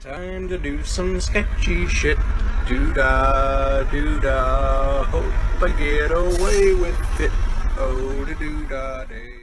Time to do some sketchy shit. Doo-dah, doo-dah. Hope I get away with it. Oh, da doo-dah day.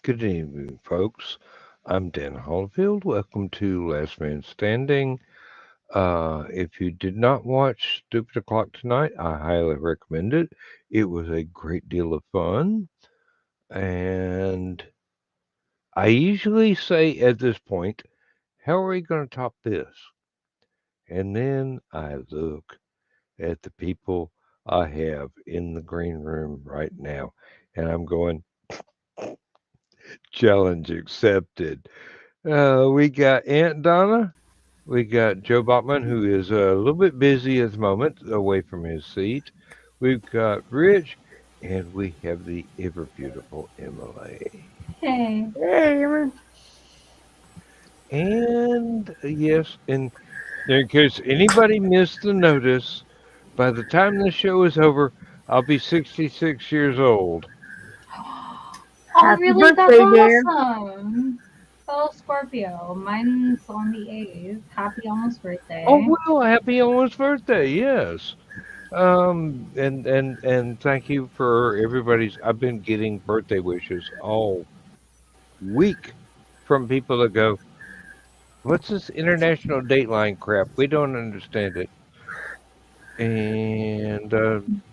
Good evening, folks. I'm Dan Hollifield. Welcome to Last Man Standing. If you did not watch Stupid O'Clock tonight, I highly recommend it. It was a great deal of fun. And I usually say at this point, how are we going to top this? And then I look at the people I have in the green room right now, and I'm going, challenge accepted. We got Aunt Donna. We got Joe Bachman, who is a little bit busy at the moment, away from his seat. We've got Rich, and we have the ever beautiful Emily. Hey. Hey, And yes, and in case anybody missed the notice, by the time the show is over, I'll be 66 years old. Oh, happy really? That's birthday, Dan. awesome. Fellow Scorpio. Mine's on the 8th. Happy almost birthday. Oh well, happy almost birthday, yes. And thank you for everybody's. I've been getting birthday wishes all week from people that go, "What's this international dateline crap? We don't understand it." And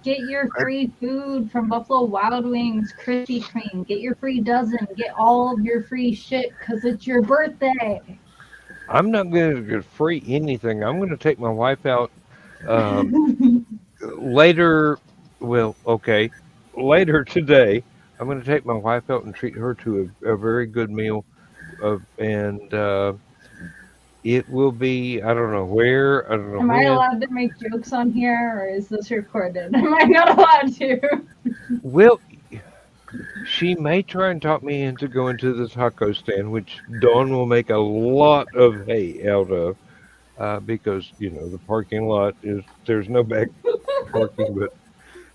Get your free food from Buffalo Wild Wings, Krispy Kreme. Get your free dozen. Get all of your free shit because it's your birthday. I'm not going to get free anything. I'm going to take my wife out later. Well, okay, later today. I'm going to take my wife out and treat her to a very good meal. And it will be, I don't know where, I don't know Am I when. allowed to make jokes on here or is this recorded? Am I not allowed to? Well, she may try and talk me into going to the taco stand, which Dawn will make a lot of hay out of, because the parking lot is there's no back parking,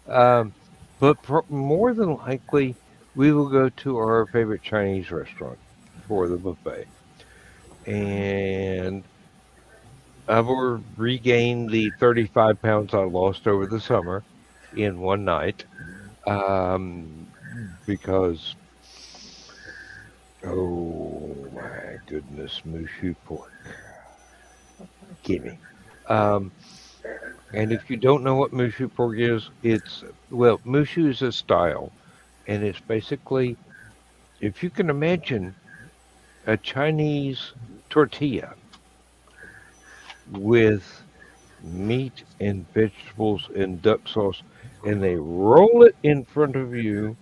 but more than likely we will go to our favorite Chinese restaurant for the buffet, and I will regain the 35 pounds I lost over the summer in one night, because oh my goodness, Mushu pork. Gimme. Um, and if you don't know what mushu pork is, mushu is a style, and it's basically, if you can imagine a Chinese tortilla with meat and vegetables and duck sauce, and they roll it in front of you,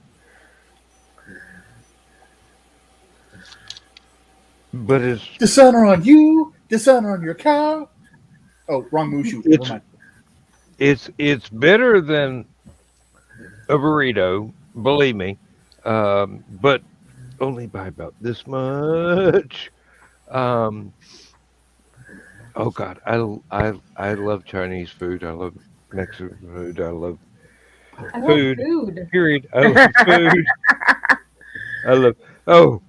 but Dishonor on you, dishonor on your cow. Oh, wrong Mushu. Never it's mind. it's better than a burrito, believe me, but only by about this much. Um, oh God, I love Chinese food. I love Mexican food. I love I love food. food. Period. I love food. I love. Oh,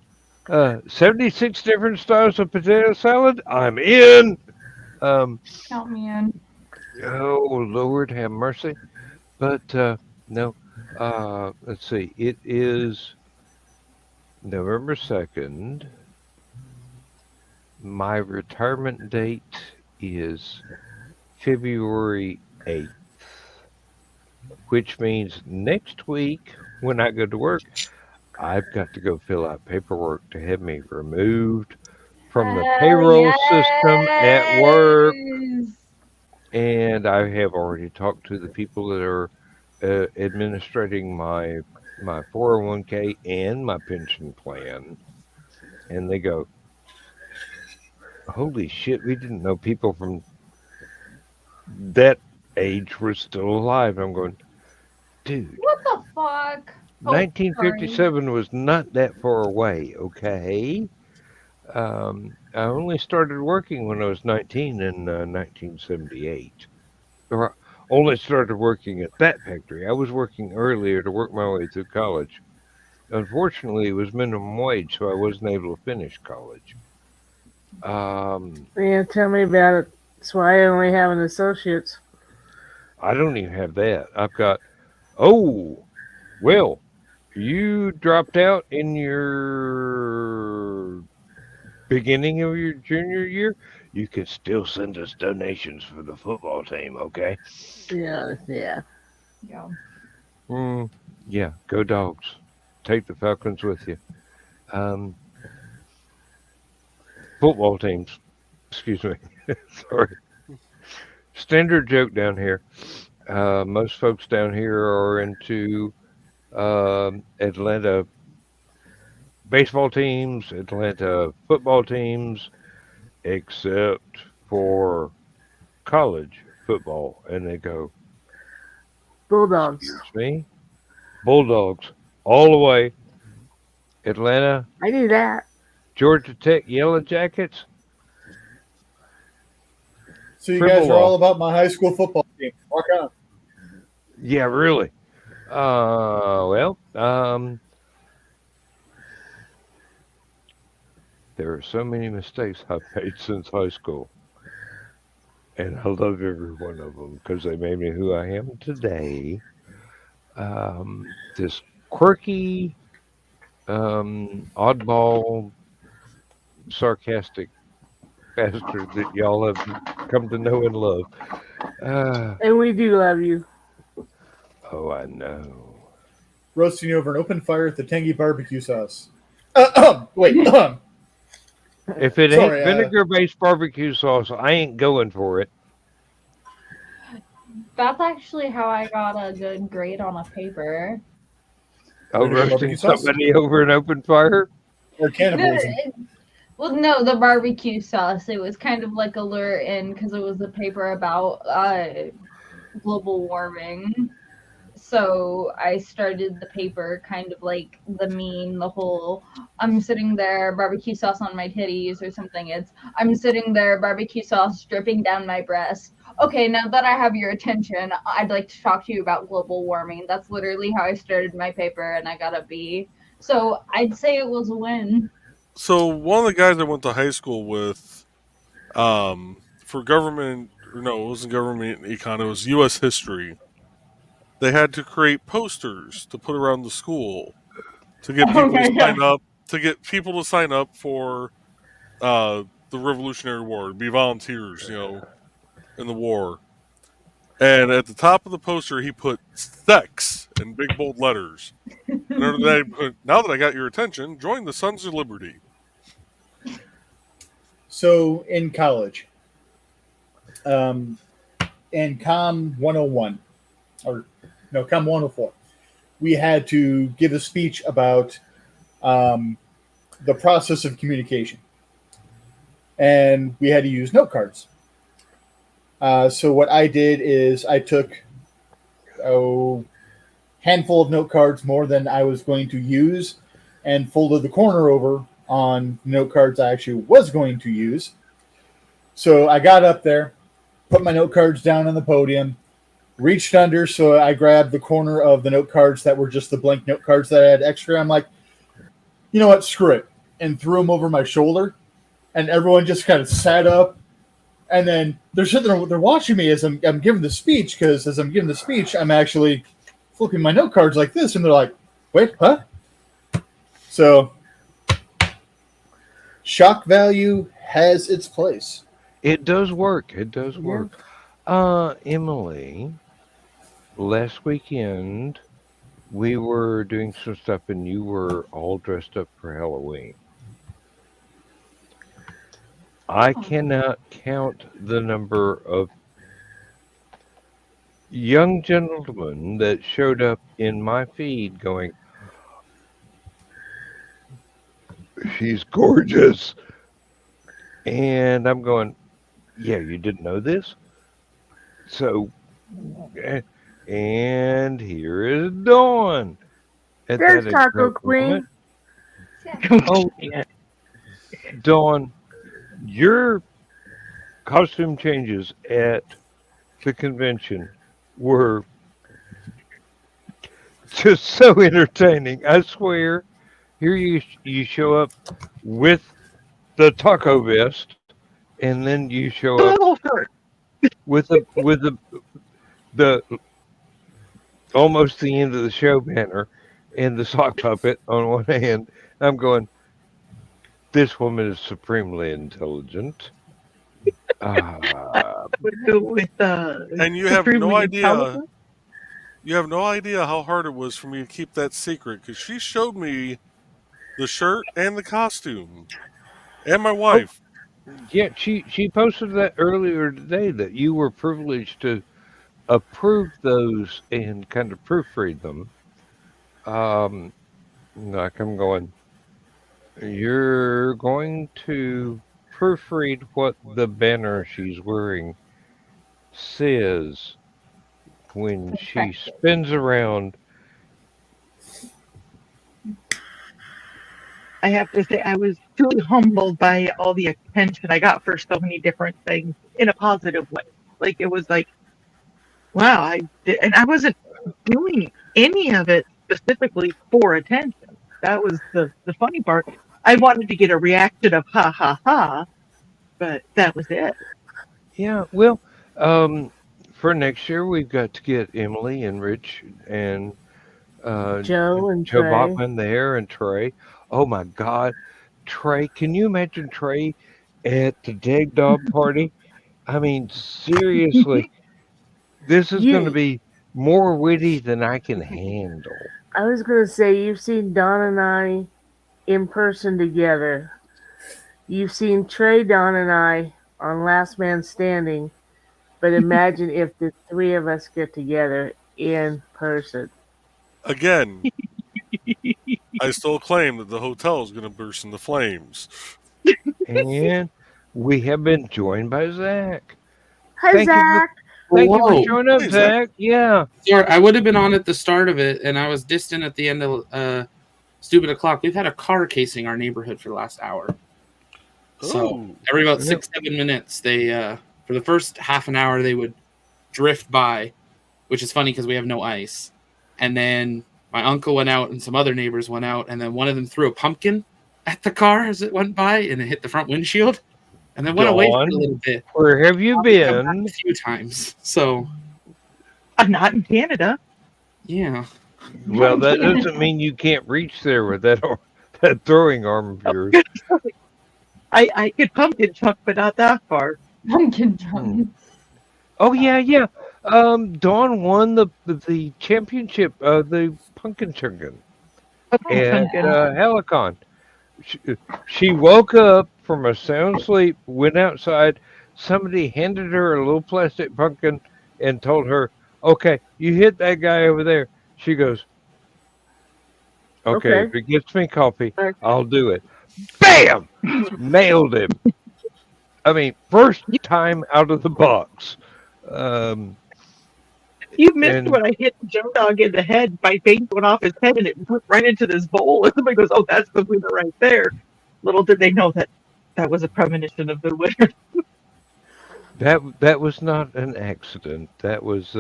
76 different styles of potato salad. I'm in. Um, Count me in. oh Lord, have mercy. But no. Let's see. It is November 2nd. My retirement date is February 8th, which means next week when I go to work, I've got to go fill out paperwork to have me removed from the Hell payroll system at work. yes! And I have already talked to the people that are administrating my 401k and my pension plan, and they go, "Holy shit, we didn't know people from that age were still alive." I'm going, dude, What the fuck? Oh, sorry. 1957 was not that far away, okay? I only started working when I was 19 in 1978. Or only started working at that factory. I was working earlier to work my way through college. Unfortunately, it was minimum wage, so I wasn't able to finish college. Yeah, tell me about it. That's why I only have an associate's. I don't even have that. I've got, oh, well, you dropped out in your beginning of your junior year. You can still send us donations for the football team, okay? Yeah. Yeah. Yeah, go dogs. Take the Falcons with you. Um, football teams. Excuse me. Sorry. Standard joke down here. Most folks down here are into Atlanta baseball teams, Atlanta football teams, except for college football. And they go, Bulldogs. excuse me? Bulldogs. All the way. Atlanta, I knew that. Georgia Tech Yellow Jackets. So you guys Triple are all law. about my high school football team. Walk on. Yeah, really. There are so many mistakes I've made since high school. And I love every one of them because they made me who I am today. This quirky, oddball, sarcastic bastard that y'all have come to know and love. And we do love you. Oh, I know. Roasting you over an open fire with the tangy barbecue sauce. Wait. If it Sorry, ain't vinegar-based barbecue sauce, I ain't going for it. That's actually how I got a good grade on a paper. Oh, Vinegar roasting barbecue sauce? somebody over an open fire? Or cannibalism. Well, no, the barbecue sauce. It was kind of like a lure in because it was a paper about global warming. So I started the paper kind of like the meme, the whole I'm sitting there, barbecue sauce on my titties or something. It's I'm sitting there, barbecue sauce dripping down my breast. Okay, now that I have your attention, I'd like to talk to you about global warming. That's literally how I started my paper, and I got a B. So I'd say it was a win. So one of the guys I went to high school with, for government, or no, it wasn't government econ, it was U.S. history. They had to create posters to put around the school to get Oh people my to sign God. up, for the the Revolutionary War, be volunteers, in the war. And at the top of the poster, he put sex in big bold letters. And under that, he put, now that I got your attention, join the Sons of Liberty. So in college, in Com 101, or no, Com 104, we had to give a speech about the process of communication. And we had to use note cards. So what I did is I took a handful of note cards, more than I was going to use, and folded the corner over on note cards I actually was going to use. So I got up there, put my note cards down on the podium, reached under, so I grabbed the corner of the note cards that were just the blank note cards that I had extra. I'm like, you know what, screw it, and threw them over my shoulder, and everyone just kind of sat up. And then they're sitting there, they're watching me as I'm giving the speech, because as I'm giving the speech, I'm actually flipping my note cards like this, and they're like, wait, huh? So shock value has its place. It does work. It does work. Emily, last weekend we were doing some stuff and you were all dressed up for Halloween. I cannot count the number of young gentlemen that showed up in my feed going, she's gorgeous. And I'm going, yeah, you didn't know this? So, and here is Dawn. At There's that Taco exact Queen. moment. Oh, Dawn, your costume changes at the convention were just so entertaining. I swear, here you show up with the taco vest, and then you show up with the almost the end of the show banner and the sock puppet on one hand. I'm going, this woman is supremely intelligent. And you have no idea. You have no idea how hard it was for me to keep that secret, because she showed me the shirt and the costume, and my wife. Yeah, she posted that earlier today that you were privileged to approve those and kind of proofread them. Like I'm going, you're going to proofread what the banner she's wearing says when she spins around. I have to say, I was truly humbled by all the attention I got for so many different things in a positive way. Like, it was like, wow, and I wasn't doing any of it specifically for attention. That was the funny part. I wanted to get a reaction of ha ha ha, but that was it. Yeah, well, for next year we've got to get Emily and Rich and Joe and Joe Trey. Bachman there and Trey. Oh my God, Trey! Can you imagine Trey at the Dag Dog party? I mean, seriously, this is going to be more witty than I can handle. I was going to say, you've seen Don and I in person together. You've seen Trey, Don, and I on Last Man Standing. But imagine if the three of us get together in person. Again, I still claim that the hotel is going to burst into flames. And we have been joined by Zach. Hi, Zach. Thank you for showing up, Zach. Yeah. Sorry, I would have been on at the start of it, and I was distant at the end of Stupid O'Clock. We've had a car casing our neighborhood for the last hour. So every about 6-7 minutes, they for the first half an hour they would drift by, which is funny because we have no ice. And then my uncle went out and some other neighbors went out, and then one of them threw a pumpkin at the car as it went by, and it hit the front windshield, and then went away for a little bit. Where have you been? A few times. So I'm not in Canada. Yeah. Well, that doesn't mean you can't reach there with that throwing arm of yours. I could pumpkin chunk, but not that far. Pumpkin chunk. Oh yeah. Dawn won the championship, the pumpkin chunkin Pumpkin at chunkin. Hallowcon. She woke up from a sound sleep, went outside. Somebody handed her a little plastic pumpkin and told her, "Okay, you hit that guy over there." She goes, "Okay, Okay. if it gets me coffee, I'll do it." Bam! Nailed him. I mean, first time out of the box. You missed And when I hit Joe Dog in the head. My vein went off his head and it went right into this bowl. And somebody goes, "Oh, that's the winner right there." Little did they know that that was a premonition of the winner. that was not an accident. That was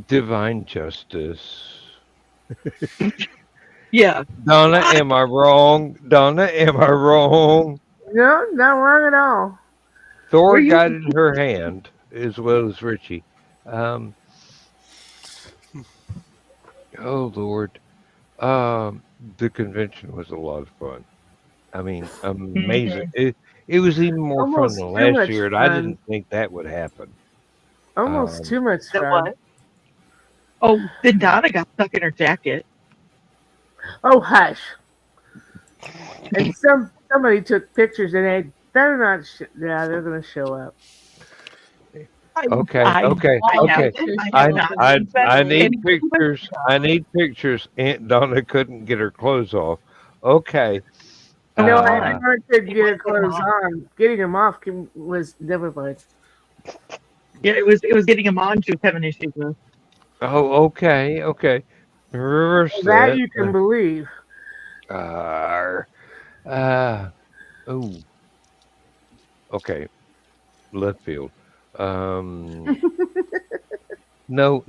divine justice. Yeah. Donna, am I wrong? Donna, am I wrong? No, not wrong at all. Thor Were you- guided her hand as well as Richie. Oh Lord, the convention was a lot of fun. I mean, amazing. It was even more fun Almost than too last much year, and I fun. didn't think that would happen. Almost too much That fun. what? Oh, then Donna got stuck in her jacket. Oh, hush. And somebody took pictures and they better not. Yeah, they're going to show up. Okay. I need pictures. I need pictures. Aunt Donna couldn't get her clothes off. Okay. No, I couldn't get her clothes on. Getting them off was never mind. Yeah, it was getting him on she was having issues with. Oh, okay. Reverse That you can believe. Oh. Okay. Left field. No.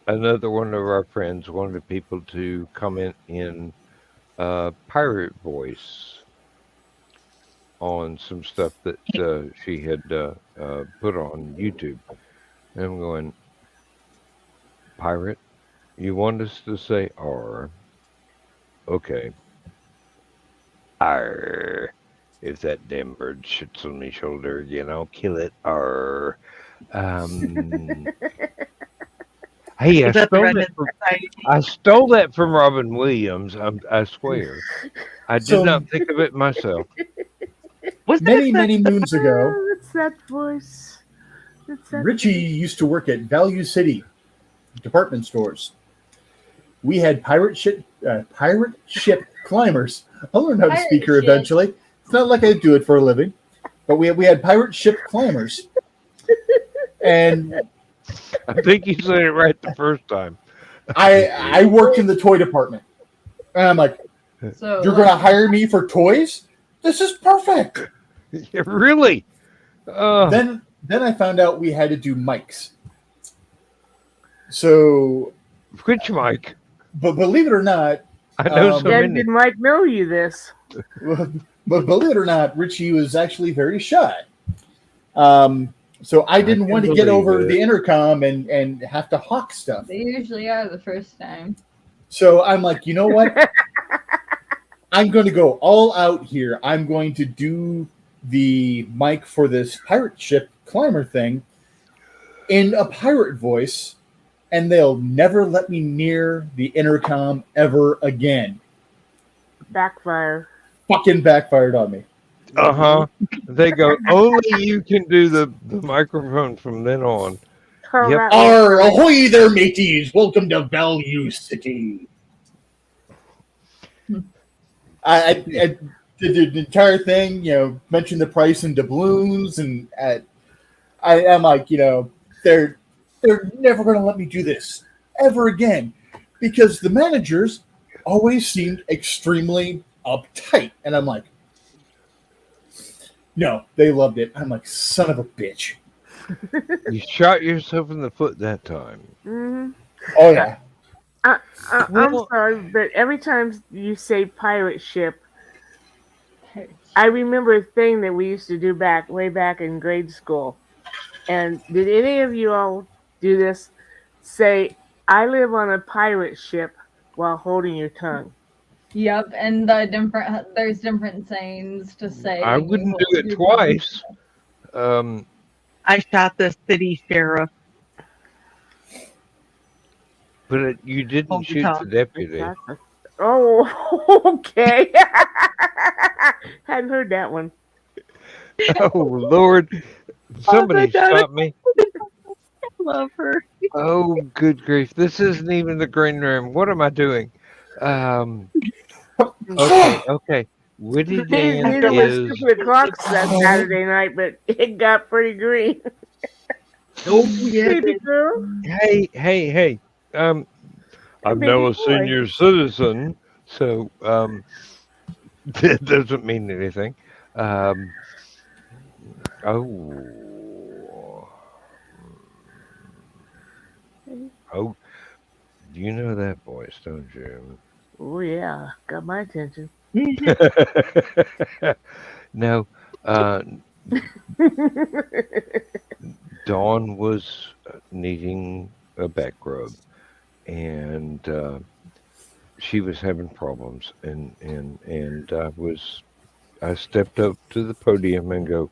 Another one of our friends wanted people to comment in pirate voice on some stuff that she had put on YouTube. And I'm going, pirate, you want us to say R? Okay. R. If that damn bird shits on my shoulder again, I'll kill it. R. Hey, I stole that from Robin Williams. I swear. I did not think of it myself. Many moons ago, What's that voice? Richie used to work at Value City department stores. We had pirate ship climbers. I'll learn how to speak her eventually. It's not like I do it for a living, but we had pirate ship climbers. And I think you said it right the first time. I worked in the toy department. And I'm like, So, you're going to hire me for toys? This is perfect. Really? Then I found out we had to do mics. So, which mic? But believe it or not, I know so many. Did Mike know you this? But believe it or not, Richie was actually very shy. So I didn't want to get over the intercom and have to hawk stuff. They usually are the first time. So I'm like, you know what? I'm going to go all out here. I'm going to do the mic for this pirate ship climber thing in a pirate voice, and they'll never let me near the intercom ever again. Backfire. Fucking backfired on me. They go, only you can do the microphone from then on. Yep. Arr, ahoy there, mateys! Welcome to Value City. I did the entire thing, mentioned the price in doubloons, and I'm like, they're never going to let me do this ever again, because the managers always seemed extremely uptight, and I'm like, no, they loved it. I'm like, son of a bitch. You shot yourself in the foot that time. Mm-hmm. Oh yeah. I'm sorry, but every time you say pirate ship, I remember a thing that we used to do way back in grade school. And did any of you all do this? Say, I live on a pirate ship while holding your tongue. Yep, and there's different sayings to say I when you wouldn't do it do twice. I shot the city sheriff. But you didn't Hold your shoot the tongue. deputy. Oh, okay. Hadn't heard that one. Oh Lord! Somebody stop me! I love her. Oh, good grief! This isn't even the green room. What am I doing? Okay. Witty Dan Neither was is. Stupid O'Clock's that Saturday night, but it got pretty green. Oh, yeah. Baby girl. Hey! I'm Baby now a boy. senior citizen, so that doesn't mean anything. Oh, oh, you know that voice, don't you? Oh yeah, got my attention. No, Dawn was needing a back rub, and she was having problems, and I stepped up to the podium and go,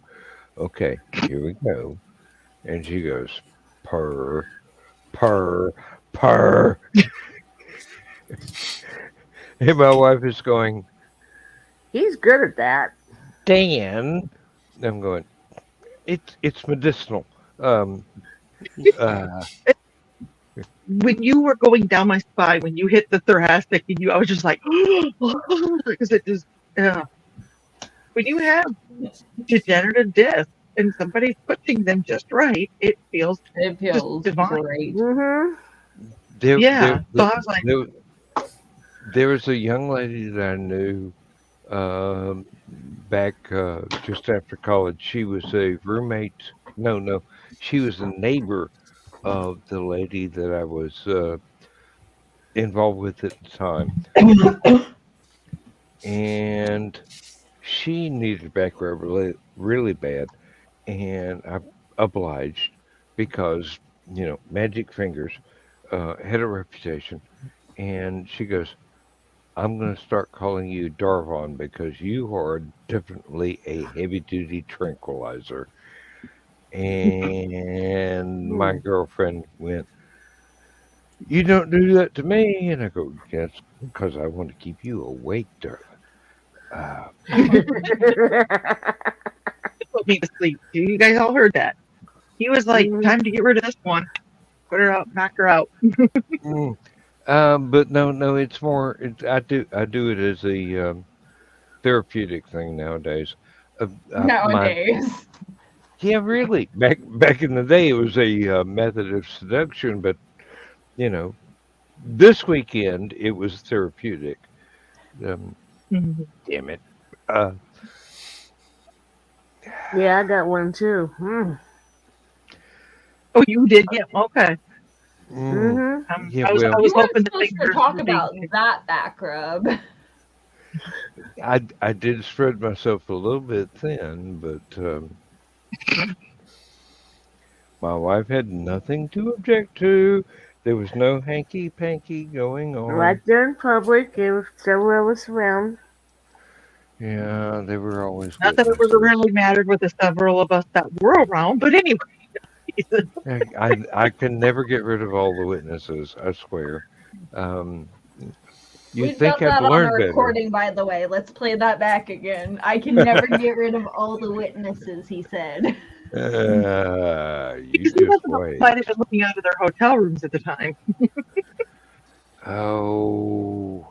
okay, here we go, and she goes, purr, purr, purr, and my wife is going, He's good at that. Dan. I'm going, it's medicinal. Uh, When you were going down my spine, when you hit the thoracic, I was just like, because it just, when you have degenerative disc and somebody's pushing them just right, it feels It feels divine. great. Mm-hmm. Yeah. So I was like, there was a young lady that I knew back just after college. She was a roommate. No, she was a neighbor of the lady that I was involved with at the time, and she needed back rub really, really bad, and I obliged because magic fingers had a reputation, and she goes, I'm going to start calling you Darvon because you are definitely a heavy duty tranquilizer. And my girlfriend went, you don't do that to me. And I go, yes, because I want to keep you awake, darling. put me to sleep. You guys all heard that. He was like, time to get rid of this one. Put her out, knock her out. But no, it's more. I do it as a therapeutic thing nowadays. Nowadays. Yeah, really. Back in the day, it was a method of seduction, but this weekend it was therapeutic. Damn it. Yeah, I got one too. Oh, you did? Yeah. Okay. Mm-hmm. Yeah, I was You weren't hoping the supposed to fingers talk would be- about that back rub. I did spread myself a little bit thin, but my wife had nothing to object to. There was no hanky panky going on. Right there in public, there were several of us around. Yeah, they were always. Not that it was really mattered with the several of us that were around, but anyway. I can never get rid of all the witnesses. I swear. You We've think got that I'd on a learn better? recording, by the way. Let's play that back again. I can never get rid of all the witnesses, he said. You Because just wait. might have been looking out of their hotel rooms at the time. Oh.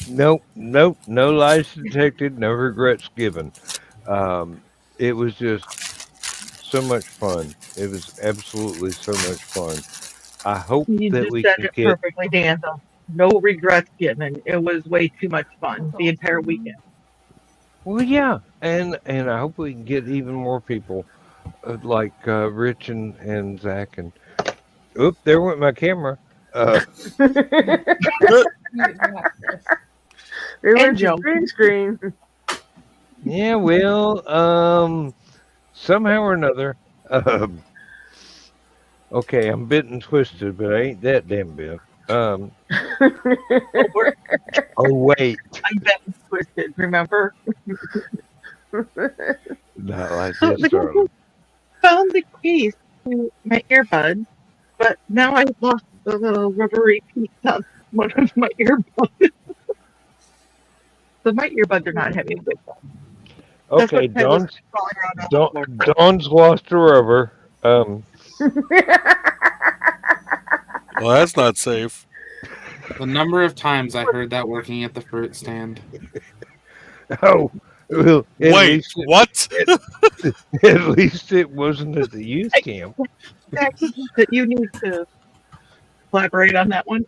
Nope. No lies detected, no regrets given. It was just so much fun. It was absolutely so much fun. I hope You that just we said can it get. perfectly, Dan. Though. No regrets given. It was way too much fun the entire weekend. Well, yeah, and I hope we can get even more people like Rich and Zach and. Oop! There went my camera. They went Joe. to green screen. Yeah, well, somehow or another. Okay, I'm bent and twisted, but I ain't that damn bent. Or Oh wait, I bet it's twisted, remember? not like So this, the guy darling. found the case to my earbud, but now I've lost the little rubbery piece on one of my earbuds. So my earbuds are not having a good time. That's Okay, what I was crawling around on the floor. Dawn's lost a rubber. Well, that's not safe. The number of times I heard that working at the fruit stand. Oh, well, Wait, what? at least it wasn't at the youth camp. That you need to collaborate on that one.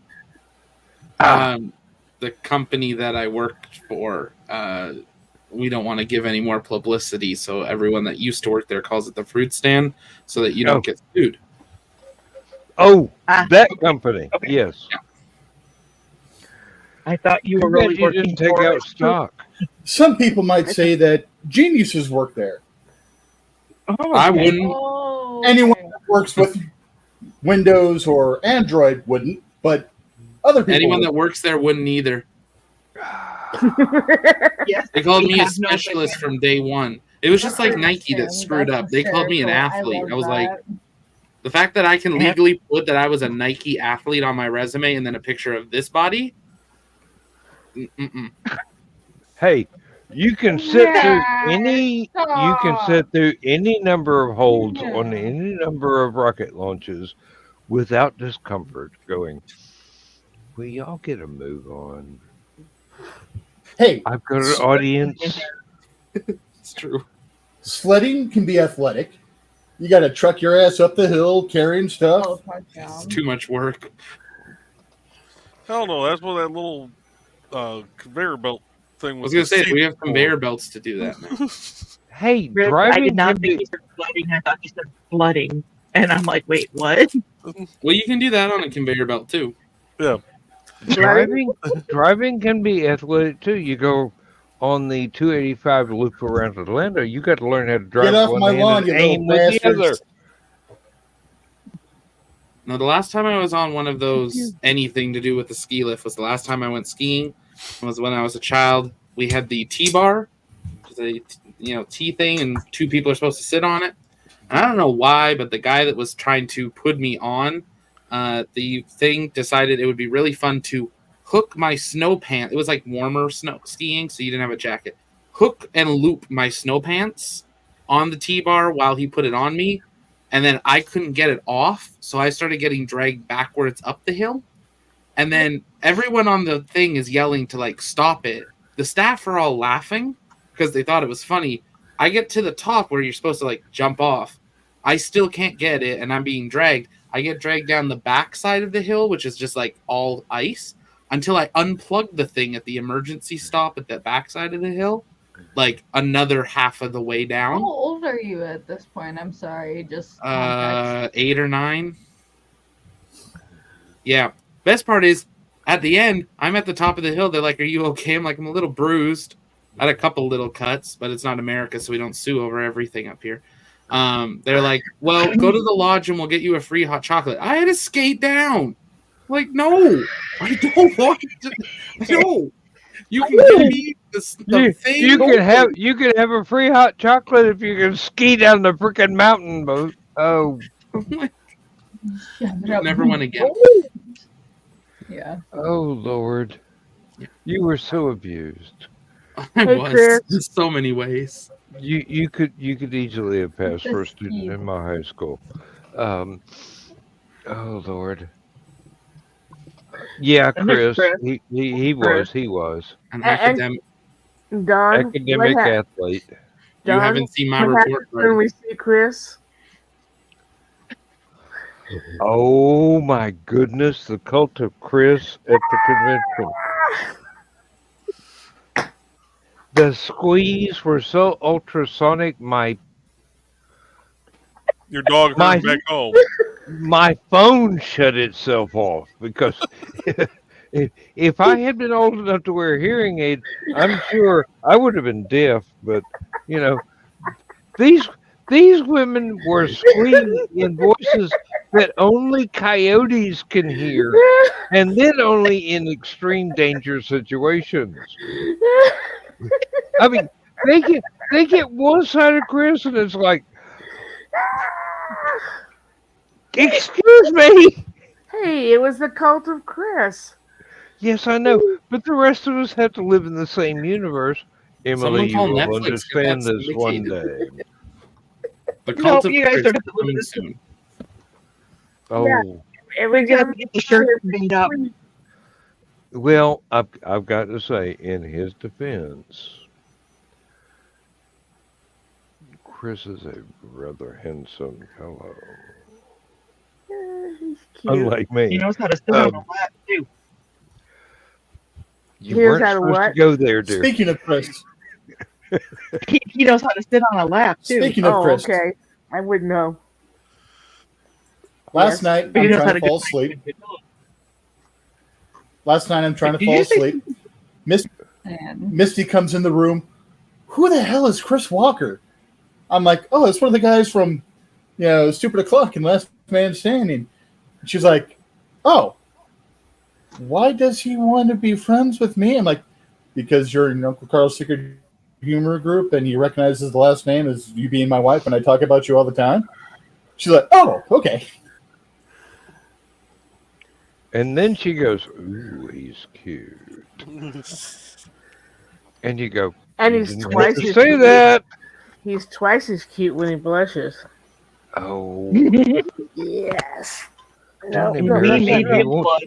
The company that I worked for, we don't want to give any more publicity, so everyone that used to work there calls it the fruit stand, so that you don't get sued. Oh, that company. Okay. Yes. I thought you were Too bad really you working didn't take for out it. stock. Some people might say that geniuses work there. Oh, I okay. wouldn't. Oh, Anyone okay. that works with Windows or Android wouldn't, but other people. Anyone would. that works there wouldn't either. Yes, They called we me a have no specialist idea. from day one. It was just like That's Nike that awesome. screwed That's up. They called me an hysterical. athlete. love I was like, that. the fact that I can Yeah. legally put that I was a Nike athlete on my resume and then a picture of this body. Mm-mm. Hey, you can sit through Yeah, any. You can stop. sit through any number of holds on Yeah. any number of rocket launches without discomfort. Going, will y'all get a move on? Hey, I've got an audience. It's true. sledding can be athletic. You got to truck your ass up the hill carrying stuff. Oh, touchdown. It's too much work. Hell no, that's what that little conveyor belt thing I was. was gonna say we have conveyor belts to do that now. Hey, Really, I driving did not can think be. you said flooding. I thought you said flooding. And I'm like, wait, what? Well, you can do that on a conveyor belt too. Yeah. Driving can be athletic too. You go on the 285 loop around Atlanta. You got to learn how to drive Get off one my hand lawn, and you aim little with the other. bastards. Now, the last time I was on one of those anything to do with the ski lift was the last time I went skiing. It was when I was a child. We had the T-bar, which is a T thing, and two people are supposed to sit on it. And I don't know why, but the guy that was trying to put me on the thing decided it would be really fun to hook my snow pants. It was like warmer snow skiing, so you didn't have a jacket. Hook and loop my snow pants on the T-bar while he put it on me. And then I couldn't get it off, so I started getting dragged backwards up the hill. And then everyone on the thing is yelling to like stop it. The staff are all laughing because they thought it was funny. I get to the top where you're supposed to like jump off. I still can't get it, and I'm being dragged. I get dragged down the back side of the hill, which is just like all ice, until I unplug the thing at the emergency stop at the back side of the hill. Like another half of the way down. How old are you at this point? I'm sorry, just context. 8 or 9. Yeah. Best part is, at the end, I'm at the top of the hill. They're like, "Are you okay?" I'm like, "I'm a little bruised. I had a couple little cuts, but it's not America, so we don't sue over everything up here." They're like, "Well, go to the lodge and we'll get you a free hot chocolate." I had to skate down. Like, no, I don't want to. No. You can give me the thing. You can have a free hot chocolate if you can ski down the freaking mountain boat. Oh, Never went again. Yeah. oh Lord, you were so abused. I Hey, was Chris. in so many ways. You could easily have passed for a That's student cute. in my high school. Oh Lord. Yeah, And there's Chris. Chris. He was An And- academic. Don, academic what athlete. You Don, haven't seen my what report, happens when right? we see Chris? Oh my goodness, the cult of Chris at the convention. The squeeze were so ultrasonic, my Your dog My- heard back home. phone shut itself off because if I had been old enough to wear hearing aids, I'm sure I would have been deaf. But these women were squeezing in voices that only coyotes can hear, and then only in extreme danger situations. I mean, they get one side of Chris, and it's like, excuse me. Hey, it was the cult of Chris. Yes, I know, but the rest of us have to live in the same universe. Emily, Someone you call will Netflix, get that understand this one syndicated. day. The No, cult of you guys Chris don't have to live in coming this. soon. Oh, Every You have time to get the shirt made up. well, I've got to say, in his defense, Chris is a rather handsome fellow, he's cute. unlike He me. knows how to sit on a lap too. You He knows weren't how to supposed to what? go there, dear. Speaking of Chris, He knows how to sit on a lap too. speaking of Oh, Chris, okay. I wouldn't know. last Yes. night But he I'm knows how trying to to fall get asleep. Last night I'm trying to Did fall you say- asleep. And Misty comes in the room. Who the hell is Chris Walker? I'm like, oh, it's one of the guys from, Stupid O'Clock and Last Man Standing. And she's like, oh, why does he want to be friends with me? I'm like, because you're in Uncle Carl's Secret Humor group and he recognizes the last name as you being my wife and I talk about you all the time. She's like, oh, okay. And then she goes, "Ooh, he's cute," and you go, And "You he's didn't have twice to as say cute. that." He's twice as cute when he blushes. Oh, Yes. don't We embarrass made him. He him won't. blood.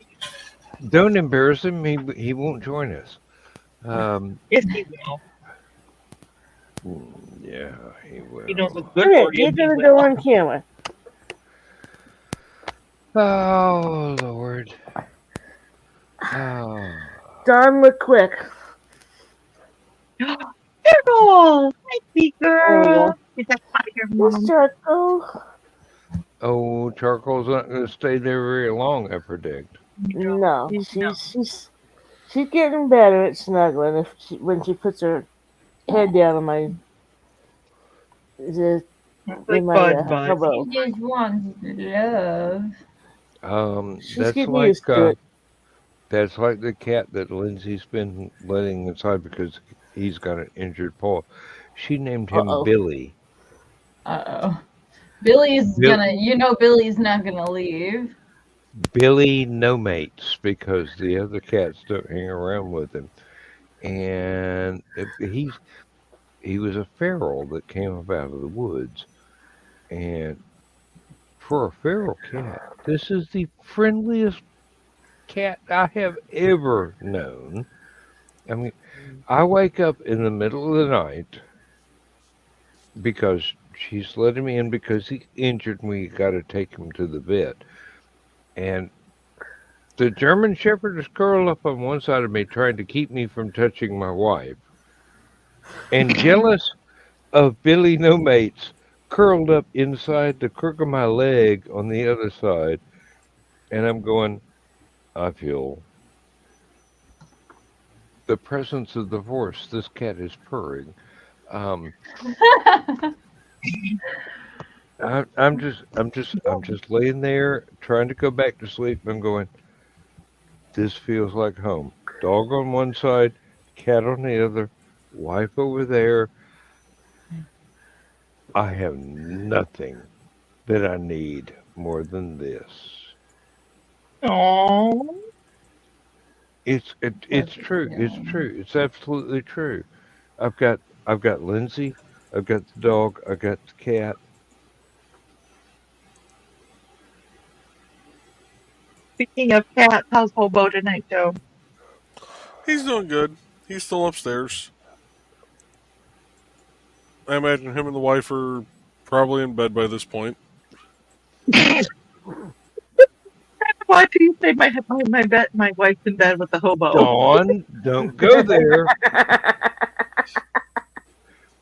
Don't embarrass him. He won't join us. Yes, he will. Yeah, he will. He knows what's good Hey, for you. you're gonna go on camera. Oh Lord. Oh. Don, look quick. Carol! Hi, sweet There girl. Is that part of your Yes, mom? Charcoal. Oh, Charcoal's not going to stay there very long, I predict. No, she's getting better at snuggling when she puts her head down on my Like Bud. elbow. he just wants love. She's That's getting like used to it. that's like the cat that Lindsay's been letting inside because he's got an injured paw. She named him Uh-oh. Billy. Uh-oh. Billy's Billy's not gonna leave. Billy no mates because the other cats don't hang around with him. And he was a feral that came up out of the woods. And for a feral cat, this is the friendliest cat I have ever known. I mean, I wake up in the middle of the night because she's letting me in because he's injured and we got to take him to the vet. And the German Shepherd is curled up on one side of me trying to keep me from touching my wife. And jealous of Billy No Mates curled up inside the crook of my leg on the other side. And I'm going, I feel the presence of the force. This cat is purring. I'm just laying there trying to go back to sleep. I'm going, this feels like home. Dog on one side, cat on the other, wife over there. I have nothing that I need more than this. Aww. It's true. It's true. It's absolutely true. I've got Lindsay. I've got the dog. I've got the cat. Speaking of cats, how's Hobo tonight, Joe? He's doing good. He's still upstairs. I imagine him and the wife are probably in bed by this point. Why do you say my wife's in bed with the hobo? Dawn, don't go there.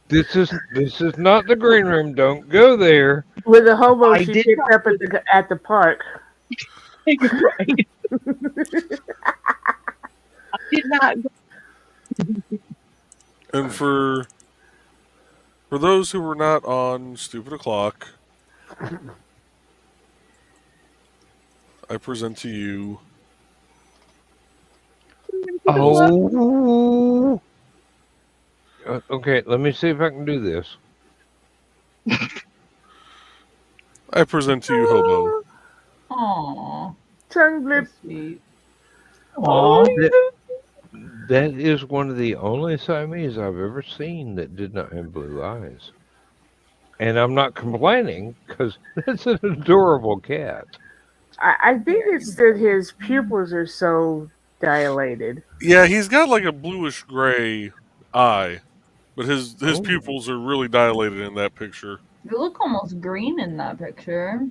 This is not the green room. Don't go there. With the hobo I she did picked not up at the park. You're right. I did not. And for those who were not on Stupid O'Clock, I present to you. Oh. Okay, let me see if I can do this. I present to you, Hobo. Aww. Tongue So blip. sweet. Aw. That is one of the only Siamese I've ever seen that did not have blue eyes. And I'm not complaining because that's an adorable cat. I think it's that his pupils are so dilated. Yeah, he's got like a bluish gray eye, but his Oh. pupils are really dilated in that picture. You look almost green in that picture.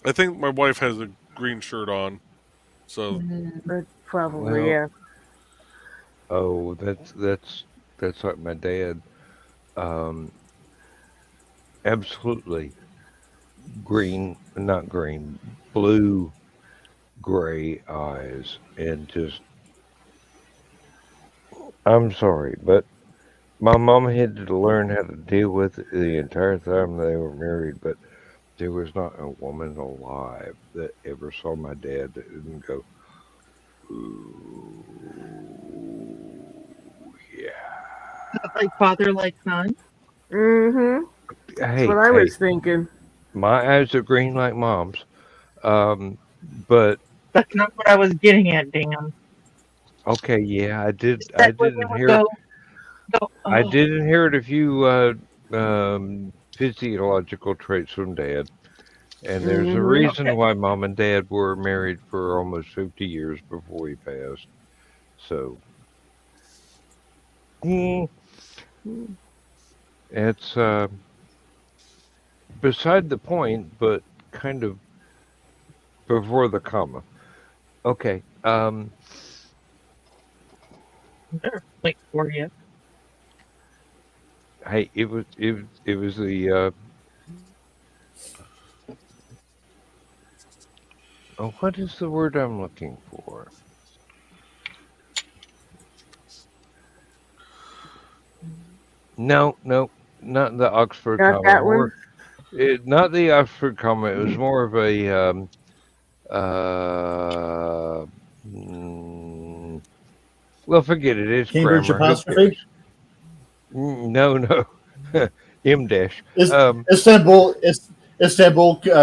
I think my wife has a green shirt on, so Probably, Well, yeah. Oh, that's like my dad. Absolutely not green, blue, gray eyes, and just. I'm sorry, but my mom had to learn how to deal with it the entire time they were married. But there was not a woman alive that ever saw my dad that didn't go, "Ooh, yeah." Like father, like son. Mm-hmm. That's Hey, what I was thinking. my eyes are green like mom's. But That's not what I was getting at, Dan. okay, yeah, I did That when they would go, I oh, did inherit a few physiological traits from dad. And there's a Mhm. reason okay. why mom and dad were married for almost 50 years before he passed. So, mm, it's beside the point, but kind of before the comma. Okay. Wait for you. Hey, it was the oh, what is the word I'm looking for? No, not the Oxford Not comma. that one? Not the Oxford comma. It was more of a uh, mm, well, forget it. It's Cambridge grammar. Who apostrophe. cares? No. M dash. Is Istanbul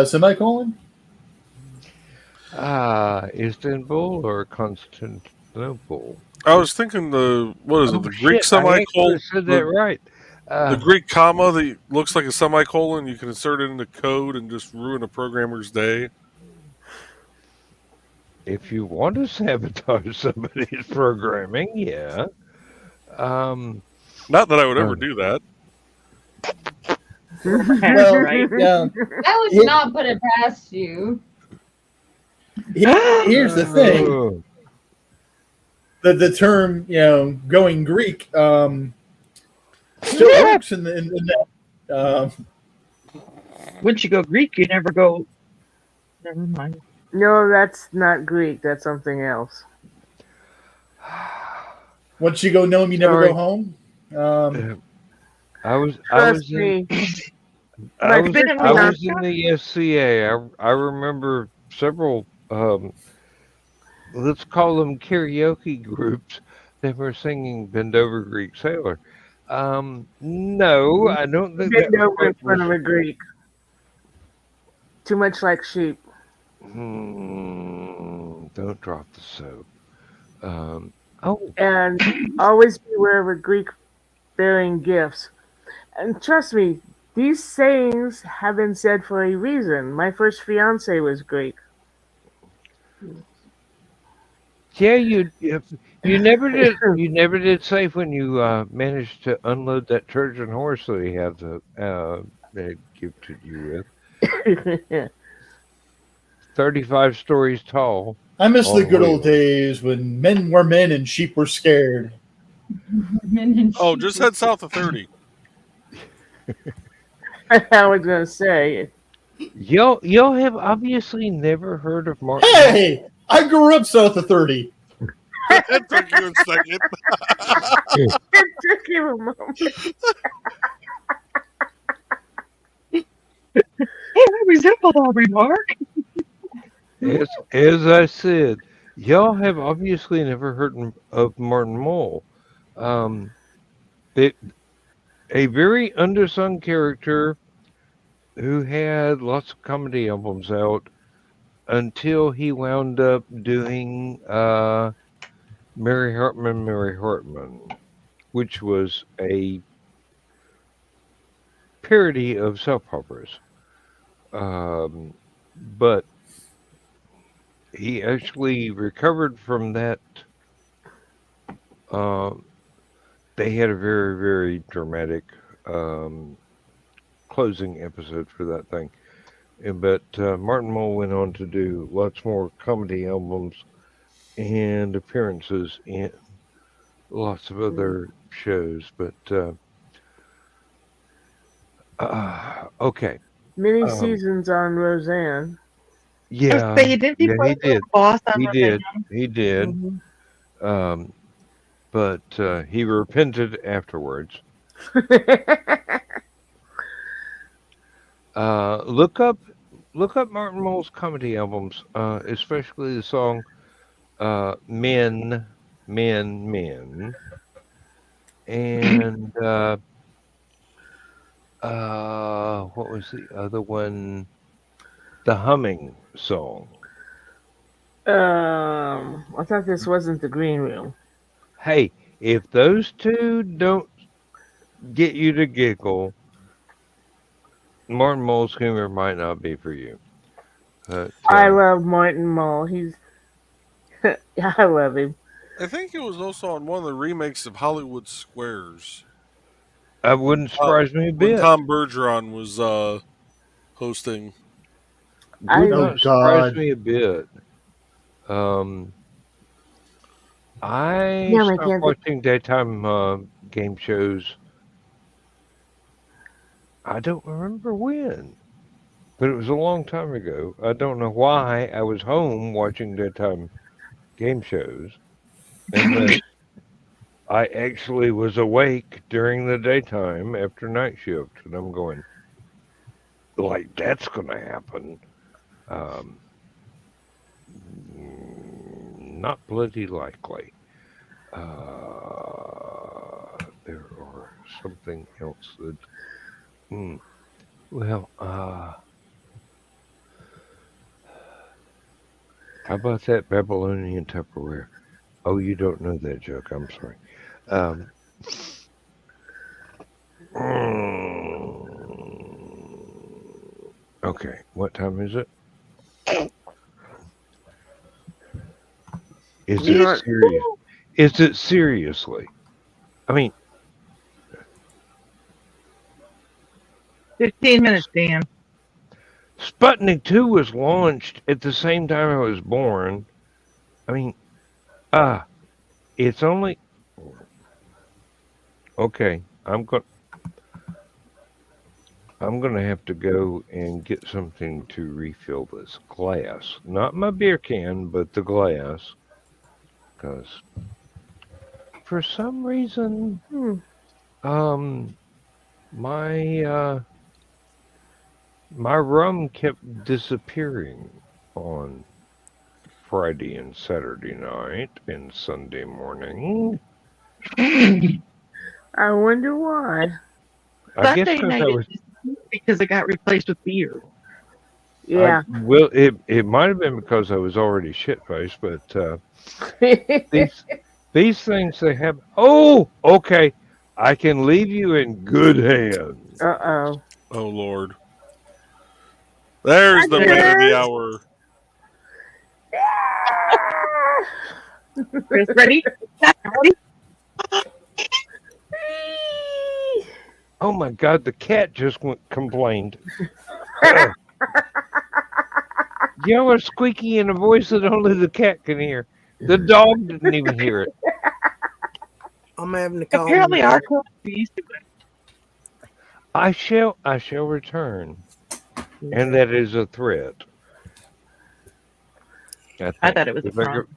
semicolon? Istanbul or Constantinople? I was thinking the Oh Greek shit! I semicolon, actually said that right. the Greek comma that looks like a semicolon. You can insert it into code and just ruin a programmer's day. If you want to sabotage somebody's programming, yeah. Not that I would ever do that. Well, Right. yeah. I would not put it past you. Here's the thing: Oh, the term, going Greek, still works in that. Once you go Greek, you never go. Never mind. No, that's not Greek. That's something else. Once you go gnome, you never Sorry. go home. I was Trust in me. I My was family in the SCA. I remember several let's call them karaoke groups that were singing "Bend Over Greek Sailor." No, I don't think that bend was over what in front was. of a Greek. Too much like sheep. Don't drop the soap. Oh, And always beware of a Greek bearing gifts. And trust me, these sayings have been said for a reason. My first fiance was Greek. yeah, you never did say when you managed to unload that Trojan horse that he had that gifted you with. 35 stories tall. I miss the On good old wheels. days when men were men and sheep were scared. Oh, just head south of 30. I was going to say. Y'all have obviously never heard of Martin. Hey, I grew up south of 30. That took you a second. It took him a moment. Hey, I resemble that remark. as I said, y'all have obviously never heard of Martin Mull. Um, it, a very undersung character who had lots of comedy albums out until he wound up doing Mary Hartman, which was a parody of soap operas. But he actually recovered from that. Um, they had a very, very dramatic closing episode for that thing. But Martin Mull went on to do lots more comedy albums and appearances in lots of other shows. But okay. Many seasons on Roseanne. Yeah, Didn't he yeah, play he the did. boss on He Roseanne? did. He did. Mhm. But he repented afterwards. Look up Martin Mull's comedy albums, especially the song Men, Men, Men. And what was the other one? The Humming song. I thought this wasn't the green room. Hey, if those two don't get you to giggle, Martin Mull's humor might not be for you. But, I love Martin Mull. I love him. I think it was also on one of the remakes of Hollywood Squares. That wouldn't surprise me a When bit. Tom Bergeron was hosting. Would Oh, not surprise God. me a bit. I Damn, I stopped can't think. watching daytime game shows. I don't remember when, but it was a long time ago. I don't know why I was home watching daytime game shows, unless I actually was awake during the daytime after night shift, and I'm going, like, that's going to happen. Not bloody likely. There are something else that. Well, how about that Babylonian Tupperware? Oh, you don't know that joke. I'm sorry. Okay, what time is it? Is it Not- serious? Is it seriously? I mean, 15 minutes, Dan. Sputnik 2 was launched at the same time I was born. I mean, it's only okay. I'm going to have to go and get something to refill this glass. Not my beer can, but the glass. Because for some reason, my my rum kept disappearing on Friday and Saturday night and Sunday morning. I wonder why. I guess Sunday because night I was. because it got replaced with beer. Yeah. Well, it might have been because I was already shit faced, but these things they have. Oh, okay. I can leave you in good hands. Uh-oh. Oh Lord. There's the man of the hour. Chris, ready? Ready? Oh my God, the cat just complained. Y'all are squeaky in a voice that only the cat can hear. The dog didn't even hear it. I'm having to call. Apparently, our club used to it. I shall return, and that is a threat. I thought it was a if I prom.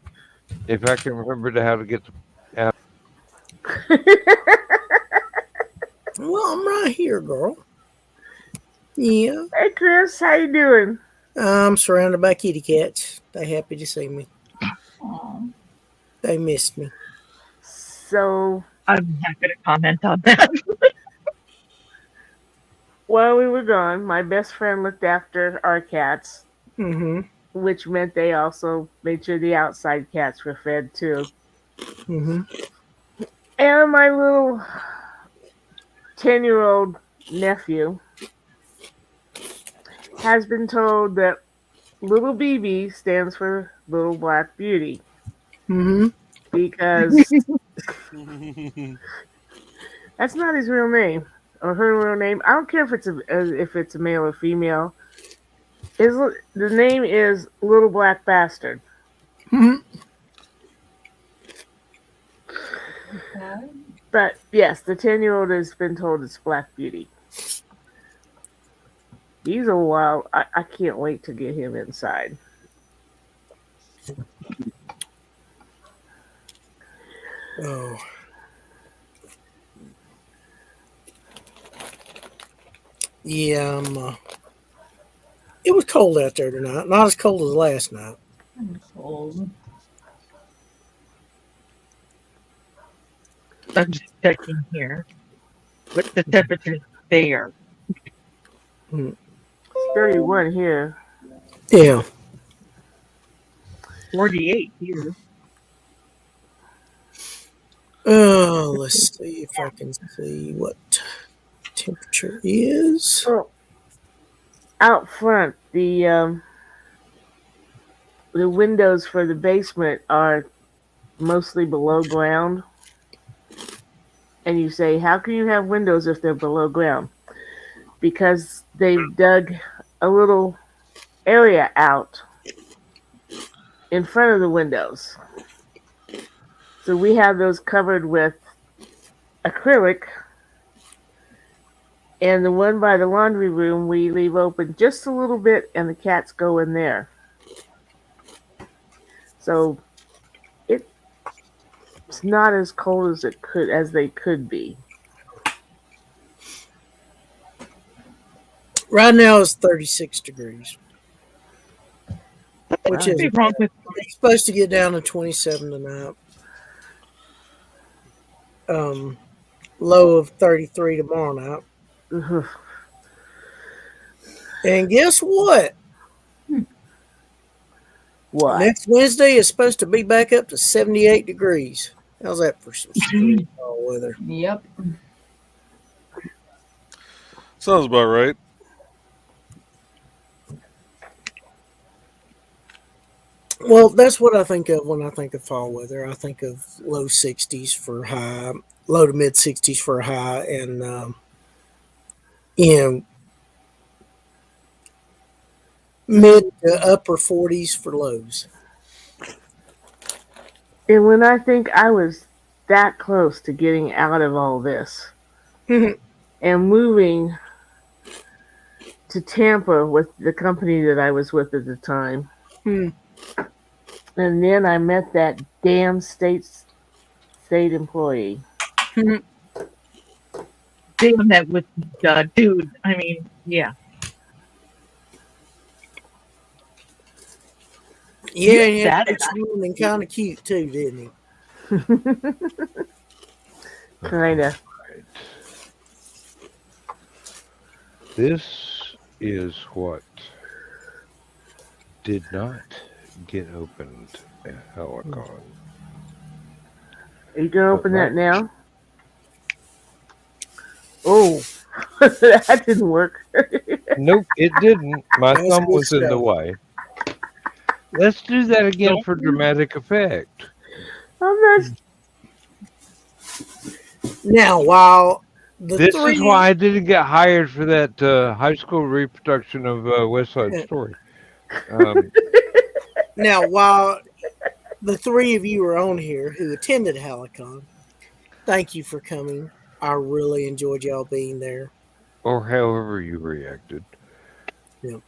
if I can remember how to get out. Well, I'm right here, girl. Yeah. Hey, Chris, how you doing? I'm surrounded by kitty cats. They're happy to see me. Aw. They missed me. So I'm not going to comment on that. while we were gone, my best friend looked after our cats, Mm-hmm. which meant they also made sure the outside cats were fed too. Mm-hmm. And my little 10-year-old nephew has been told that little BB stands for Little Black Beauty Mm-hmm. because that's not his real name or her real name. I don't care if it's a male or female. The name is Little Black Bastard. Mm-hmm. Okay. But yes, the 10-year-old has been told it's Black Beauty. He's a wild. I can't wait to get him inside. Oh. Yeah, it was cold out there tonight. Not as cold as last night. I'm cold. I'm just checking here. What's the temperature there? It's 31 here. Yeah. 48 here. Oh, let's see if I can see what temperature is. Oh, out front, the windows for the basement are mostly below ground. And you say, how can you have windows if they're below ground? Because they've dug a little area out in front of the windows. So we have those covered with acrylic. And the one by the laundry room we leave open just a little bit and the cats go in there. So it's not as cold as they could be. Right now it's 36 degrees. Which is What's wrong with it's supposed to get down to 27 tonight. Low of 33 tomorrow night. And guess what? What? Next Wednesday is supposed to be back up to 78 degrees. How's that for some spring fall weather? Yep. Sounds about right. Well, that's what I think of when I think of fall weather. I think of low 60s for high, low to mid 60s for high, and mid to upper 40s for lows. And when I think I was that close to getting out of all this and moving to Tampa with the company that I was with at the time, and then I met that damn state employee. damn that with dude? I mean, yeah. Yeah, You said it. and kind of cute too, didn't he? Kinda. This is what did not get opened at Hallowcon. Are you gonna open that now? Oh, that didn't work. Nope, it didn't. My That's thumb good was in the stuff. way. Let's do that again for dramatic effect. I'm not. Now, while the This three is why I didn't get hired for that high school reproduction of West Side Story. now while the three of you are on here who attended Hallowcon, thank you for coming. I really enjoyed y'all being there. Or however you reacted. Yeah.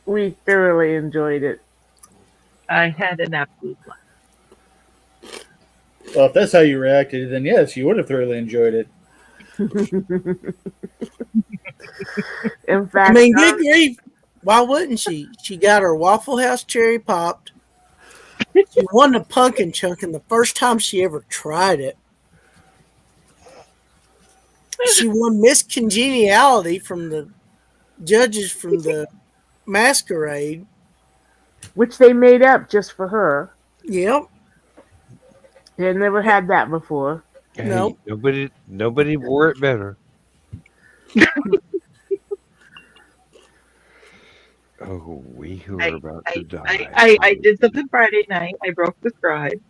We thoroughly enjoyed it. I had an absolute blast. Well, if that's how you reacted, then yes, you would have thoroughly enjoyed it. In fact, I mean, good grief. Why wouldn't she? She got her Waffle House cherry popped. She won the pumpkin chunkin' the first time she ever tried it. She won Miss Congeniality from the judges from the masquerade. Which they made up just for her. Yep. They had never had that before. Hey, Nope. nobody wore it better. Oh, we who are about to die. I did something Friday night. I broke the scribe.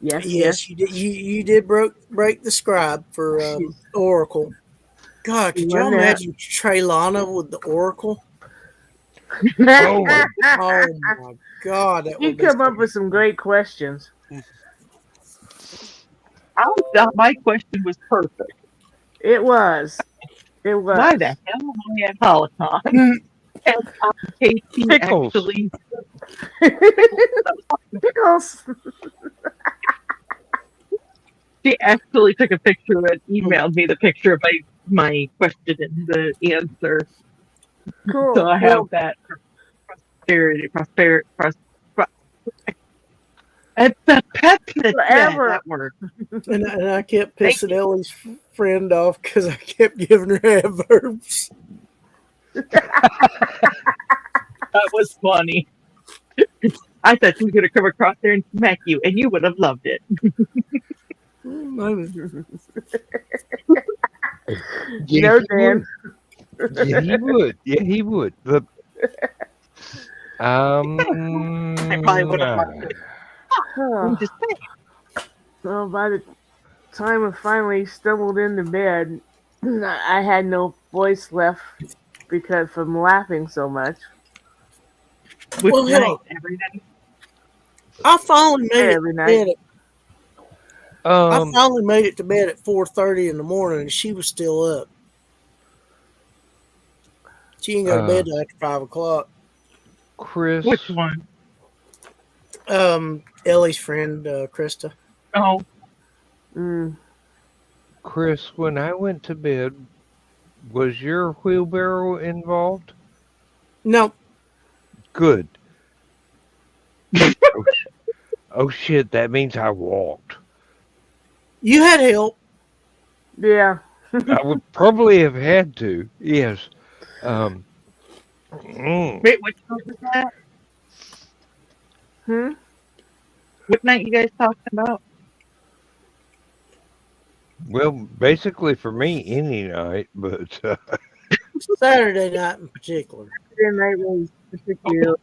Yes, you did. You did break the scribe for Oracle. God, could y'all imagine Traylana with the Oracle? Oh, my Oh my God, that You would be come up with some great questions. My question was perfect. It was. It was. Why the hell am I at Hallowcon? And Casey Pickles. actually Pickles. she actually took a picture and emailed me the picture of my question and the answer. Cool. So I have that for prosperity. It's a peptide. Forever. That word. And I kept pissing Ellie's friend off because I kept giving her adverbs. That was funny. I thought she was going to come across there and smack you, and you would have loved it. No, yeah, he Dan. would. Yeah, he would. Yeah, he would. But, I probably would have loved it. I'm just saying. Well, by the time I finally stumbled into bed, I had no voice left because from laughing so much. Which Well, night? hell, Every night? I finally made it Every to night. bed. I um, finally made it to bed at 4:30 in the morning, and she was still up. She didn't go to bed till after 5 o'clock. Chris, Which one? Ellie's friend, Krista. Oh, Chris, when I went to bed, was your wheelbarrow involved? No, Good. Oh shit, that means I walked. you had help. Yeah. I would probably have had to. Yes. wait, which one was that? What night you guys talking about? Well, basically for me, any night, but Saturday night in particular. Saturday night was particularly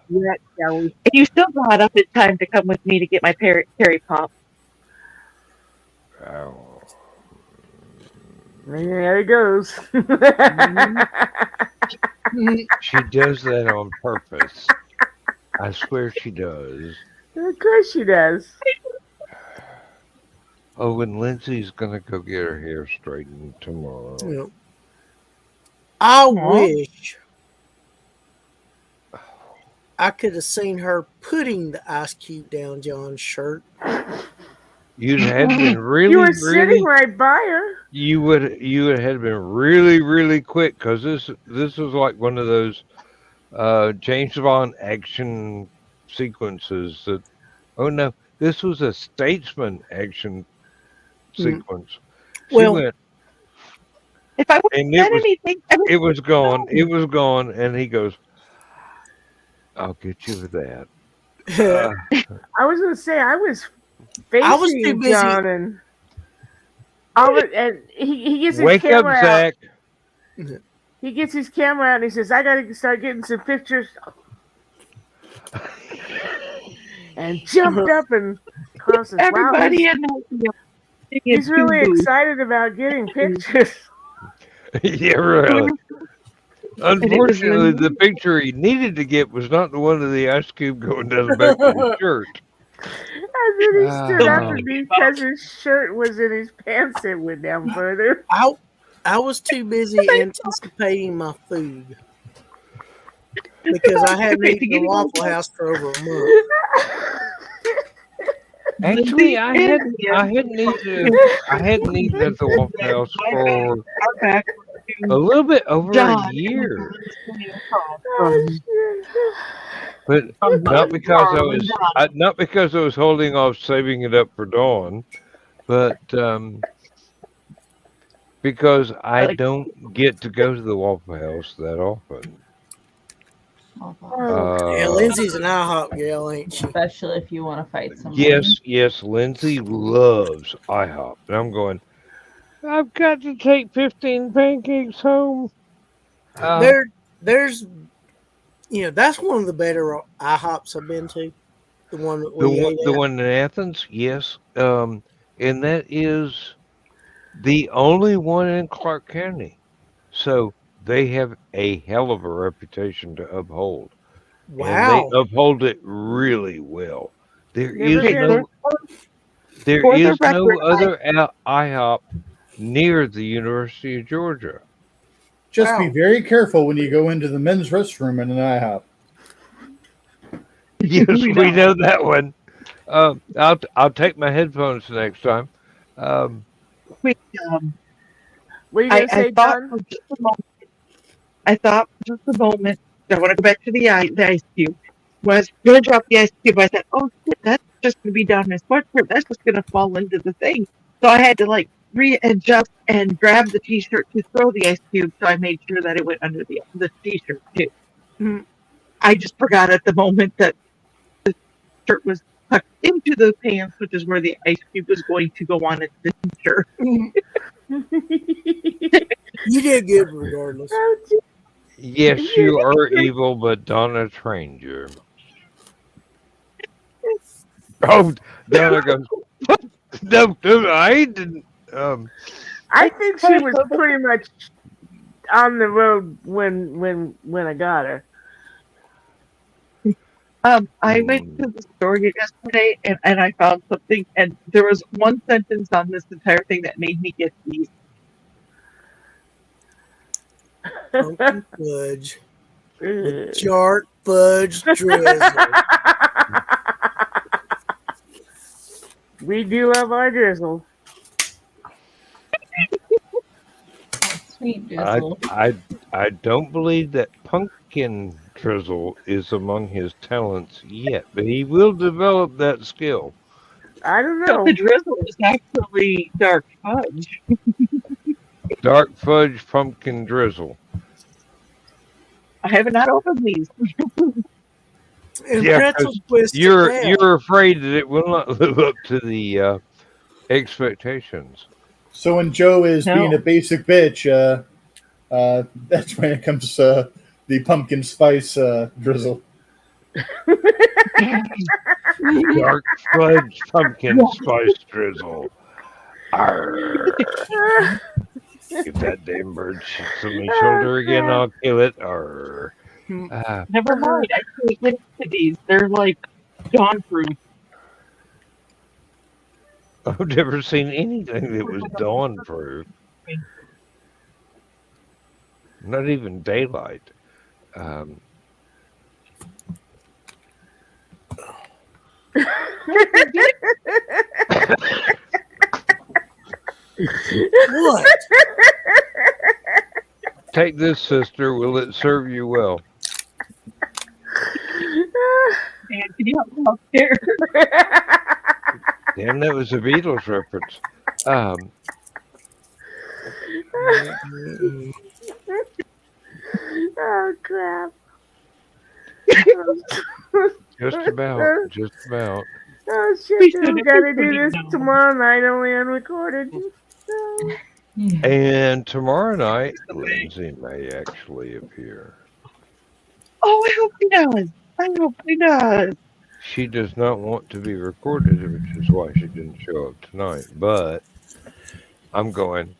wet, shall we? And you still got up in time to come with me to get my cherry pop. oh, There it goes. she does that on purpose. I swear she does. Of course she does. Oh, and Lindsay's gonna go get her hair straightened tomorrow. Yeah. I wish I could have seen her putting the ice cube down John's shirt. You'd had been really, You were really. sitting right by her. You would have been really, really quick because this was like one of those James Bond action sequences that. Oh no, this was a statesman action sequence. She Well, went, If I would and have said anything, it was gone. It was gone, and he goes, "I'll get you with that." I was going to say, I was I was facing too busy. John and he gets his Wake up, camera out. Zach. He gets his camera out and he says, I got to start getting some pictures. And jumped up and crossed his everybody wow, in the he's really excited about getting pictures. Yeah, really. Unfortunately, the picture he needed to get was not the one of the ice cube going down the back of his shirt. And then he stood up and because his shirt was in his pants, it went down further. I was too busy anticipating my food because I hadn't eaten the Waffle House for over a month. Actually, I hadn't eaten at the Waffle House for a little bit over John a year. Oh, But from not because I Carl and was Don. not because I was holding off saving it up for Dawn, but because I Like, don't get to go to the Waffle House that often. Yeah, Lindsay's an IHOP gal, ain't she? Especially if you want to fight someone. Yes, Lindsay loves IHOP. And I'm going, I've got to take 15 pancakes home. There's, that's one of the better IHOPs I've been to. The one that we ate The at. one in Athens, yes. And that is the only one in Clark County. So they have a hell of a reputation to uphold. And they Wow. uphold it really well. There Never is been. no other IHOP near the University of Georgia. Just Wow. be very careful when you go into the men's restroom in an IHOP. Yes, we know that one. I'll take my headphones next time. Quick, What are you gonna say, I thought Don? for just a moment. I thought for just a moment. I want to go back to the ice cube. When I was gonna drop the ice cube, I said, "Oh shit, that's just gonna be down in his sweatshirt. That's just gonna fall into the thing." So I had to like readjust and grab the t-shirt to throw the ice cube. So I made sure that it went under the t-shirt too. Mhm. I just forgot at the moment that the shirt was tucked into the pants, which is where the ice cube was going to go on its shirt. You did good regardless. Yes, you are evil, but Donna trained you. Oh, Donna goes, no, I didn't. I think she was pretty much on the road when I got her. I went to the store yesterday and I found something, and there was one sentence on this entire thing that made me get these. Pumpkin fudge. With sharp fudge drizzle. We do love our drizzle. Sweet drizzle. I don't believe that pumpkin drizzle is among his talents yet, but he will develop that skill. I don't So know. the drizzle is actually dark fudge. Dark fudge pumpkin drizzle. I have not opened these. And Yeah, pretzel 'cause twist. you're afraid that it will not live up to the expectations. So when Joe is No. being a basic bitch, that's when it comes the pumpkin spice drizzle. Dark fudge pumpkin spice drizzle. Arr. If that damn bird shits on my shoulder again, I'll kill it. Arr. Never mind. I can't get into these. They're like dawn fruit. I've never seen anything that was dawn proof. Not even daylight. What? Take this, sister. Will it serve you well? Man, can you help me out there? Damn, that was a Beatles reference. Oh crap. Just about. Oh shit, we gotta do this tomorrow night only unrecorded. And tomorrow night, Lindsay may actually appear. Oh, I hope he does. She does not want to be recorded, which is why she didn't show up tonight. But I'm going,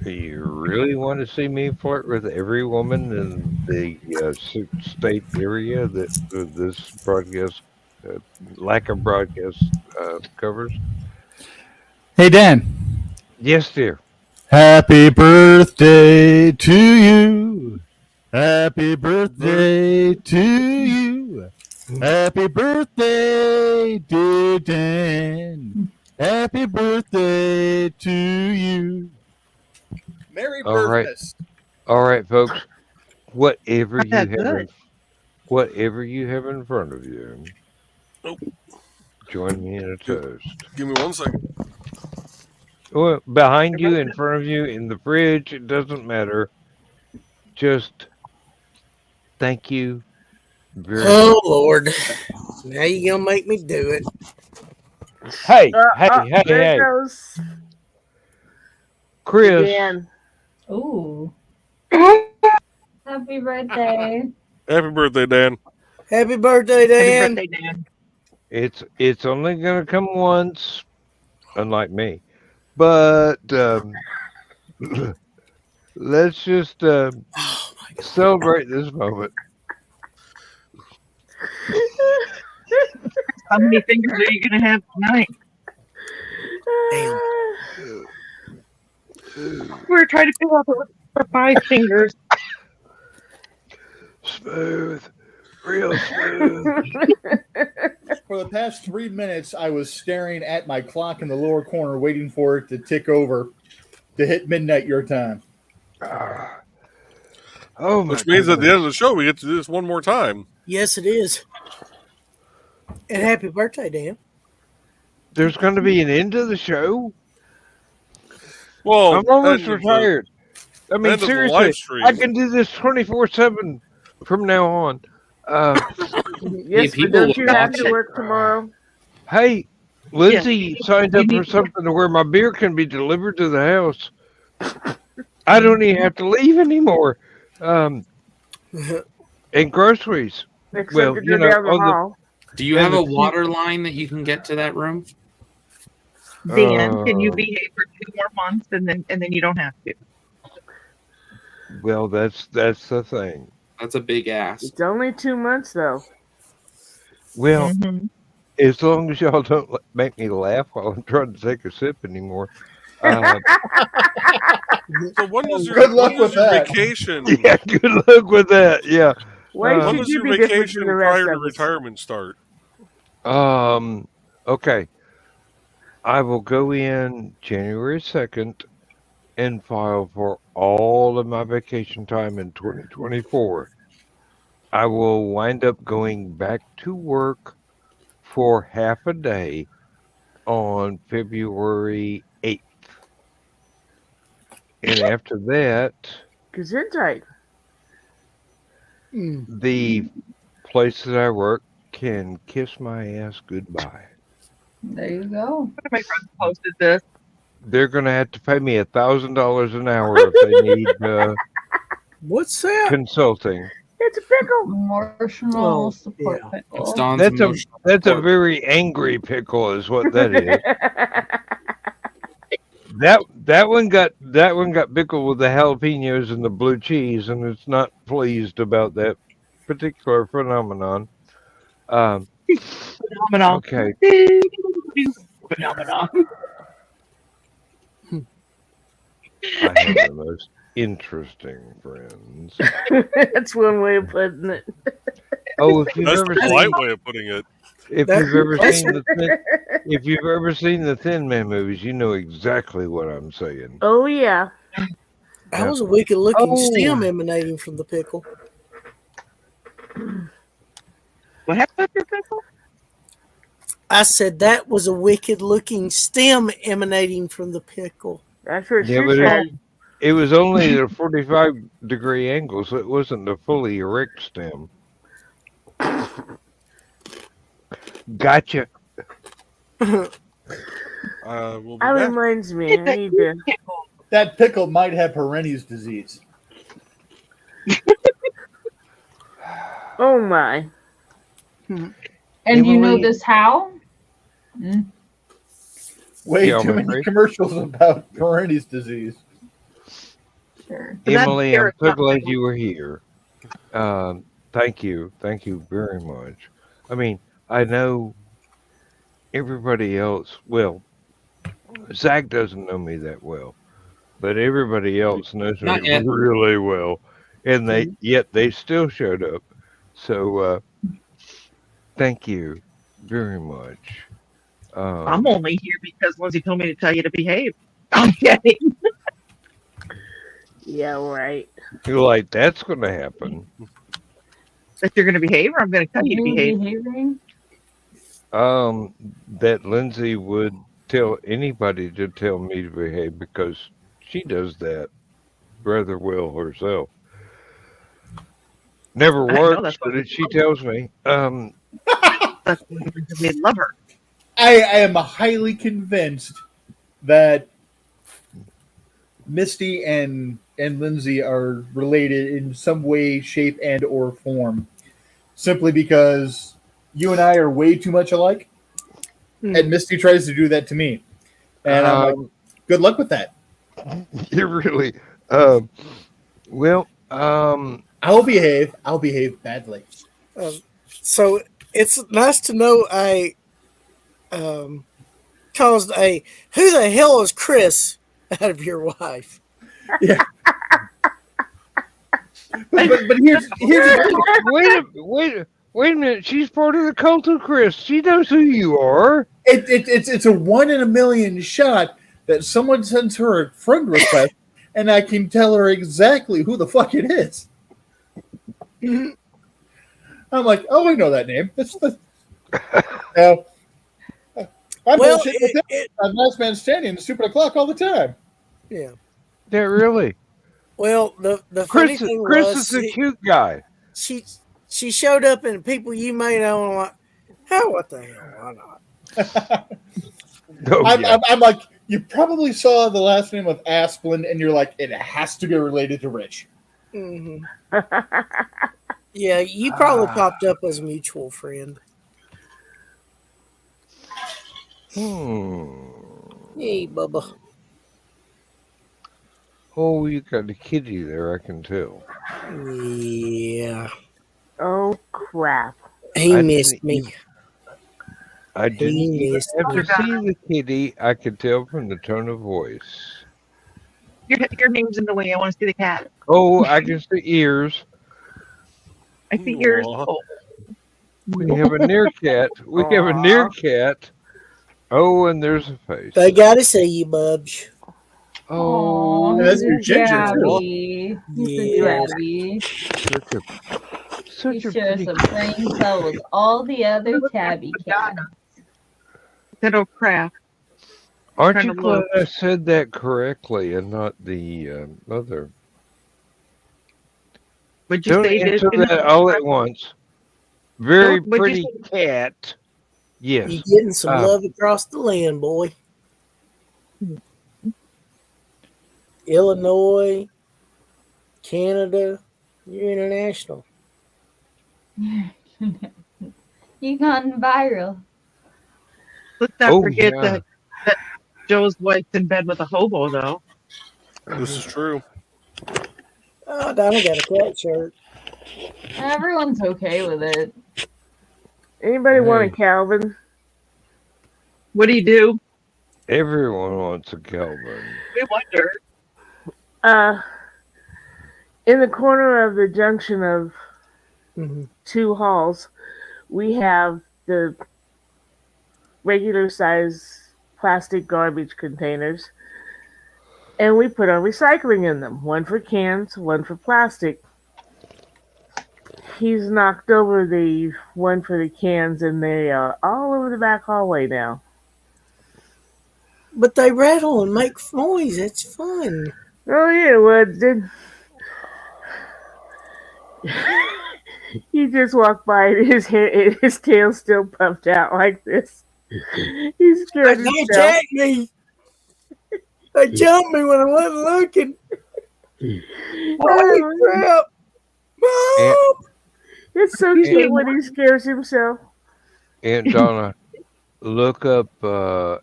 you really want to see me flirt with every woman in the state area that this broadcast, lack of broadcast, covers? Hey, Dan. Yes, dear. Happy birthday to you. Happy birthday to you. Happy birthday, dear Dan. Happy birthday to you. Merry All right. Birthmas. All right, folks. Whatever Not you that have, good. whatever you have in front of you, Oh, join me in a toast. give me 1 second. Well, behind you, in front of you, in the fridge, it doesn't matter. Just thank you very Oh much. Lord, now you gonna make me do it. Hey, hey, hey, There it hey, goes. Chris. Dan. Ooh. Happy birthday. Happy birthday, Dan. Happy birthday, Happy Dan. birthday, Dan. It's only gonna come once, unlike me. But let's just celebrate this moment. How many fingers are you gonna have tonight? Damn. We're trying to figure out for 5 fingers. Smooth, real smooth. For the past 3 minutes, I was staring at my clock in the lower corner, waiting for it to tick over to hit midnight your time. Oh my! Which means at the end of the show, we get to do this one more time. Yes, it is. And happy birthday, Dan. There's going to be an end to the show. Well, I'm almost end of the- retired. I mean, end of the seriously, live stream. I can do this 24/7 from now on. Yes, but people don't will you have watch to it. work tomorrow? Hey, Lindsay signed You up for need to- something to where my beer can be delivered to the house. I don't even have to leave anymore. And groceries. Except Well, to you go know, down the on the hall. Do you And have the a few- water line that you can get to that room? Dan, can you behave for 2 more months and then you don't have to? Well, that's the thing. That's a big ask. It's only 2 months, though. Well, Mhm. as long as y'all don't make me laugh while I'm trying to take a sip anymore. So when does your, Good luck when does with your that. vacation? Yeah, good luck with that. Yeah. Why When should does you your be different vacation than the rest prior to of us? retirement start? Okay. I will go in January 2nd and file for all of my vacation time in 2024. I will wind up going back to work for half a day on February 8th. And after that, Gesundheit. the place that I work can kiss my ass goodbye. There you go. One of my friends posted this. They're going to have to pay me $1,000 an hour if they need What's that? consulting. It's a pickle. Emotional Oh, support yeah. pickle. It's Don's That's emotional a support. very angry pickle, is what that is. That one got pickled with the jalapenos and the blue cheese, and it's not pleased about that particular phenomenon. Phenomenal. Okay. Phenomenal. I have the most interesting friends. That's one way of putting it. Oh, if you've That's ever the seen, polite way of putting it. if That- you've ever that's- seen if you've ever seen the Thin Man movies, you know exactly what I'm saying. Oh, yeah. That was a wicked looking Oh. stem emanating from the pickle. What happened to your pickle? I said that was a wicked looking stem emanating from the pickle. That's what Yeah, she but said. it was only at a 45-degree angle, so it wasn't a fully erect stem. Gotcha. We'll be That back. reminds me. I need to. That pickle might have Perenni's disease. Oh, my. And you know Emily- this how? Way Yeah, too I'm many afraid. commercials about Perenni's disease. Sure. But that's Emily, I'm Garrett's so not glad pickle. you were here. Thank you very much. I mean, I know everybody else. Well, Zach doesn't know me that well, but everybody else knows me Not yet. really well, and yet they still showed up. So, thank you very much. I'm only here because Lindsay told me to tell you to behave. I'm kidding. Yeah, right. You're like, that's going to happen. That you're going to behave, or I'm going to tell Are you to you behave. behaving? That Lindsay would tell anybody to tell me to behave because she does that rather well herself. Never I know, works, that's why but she tells me. that's why we love her. I am highly convinced that Misty and Lindsay are related in some way, shape, and or form. Simply because you and I are way too much alike, and Misty tries to do that to me, and I'm like, good luck with that. You really, well, I'll behave. I'll behave badly. So it's nice to know I caused a "Who the hell is Chris?" out of your wife. Yeah. But here's wait a minute. She's part of the cult of Chris. She knows who you are. it's a 1 in a million shot that someone sends her a friend request, and I can tell her exactly who the fuck it is. I'm like, oh, I know that name. I'm bullshit with that. I'm last man standing in the stupid o'clock all the time. Yeah. Yeah, really. Well, the funny thing Chris was, is a cute guy. She showed up, and people you may know, and I'm like, hell, what the hell? Why not? I'm like, you probably saw the last name of Asplin, and you're like, it has to be related to Rich. Mm-hmm. Yeah, you probably popped up as a mutual friend. Hey, Bubba. Oh, you got a kitty there, I can tell. Yeah. Oh, crap. He missed me. I didn't even have to see the kitty. I could tell from the tone of voice. Your name's in the way. I want to see the cat. Oh, I can see ears. I see ears. Oh. We have a near cat. We have a near cat. Oh, and there's a face. They gotta see you, Bubs. Oh, that's your ginger too. He's a tabby. Such he a shares pretty a brain cell with all the other tabby cats. That old crap. Aren't you glad I said that correctly and not the other? Would you Don't say answer that all at once. Very Would you pretty say- cat. Yes. You getting some love across the land, boy. Illinois, Canada, you're international. You gone viral. Let's not forget that Joe's wife's in bed with a hobo, though. This is true. Oh, Donna got a cat shirt. Everyone's okay with it. Anybody want a Calvin? What do you do? Everyone wants a Calvin. We wonder. In the corner of the junction of two halls, we have the regular size plastic garbage containers, and we put our recycling in them. One for cans, one for plastic. He's knocked over the one for the cans, and they are all over the back hallway now. But they rattle and make noise. It's fun. Oh yeah, well, he just walked by and his tail still puffed out like this. He's scared They himself. attacked me. They jumped me when I wasn't looking. Holy crap! Mom! It's so cute when he scares himself. Aunt Donna, look up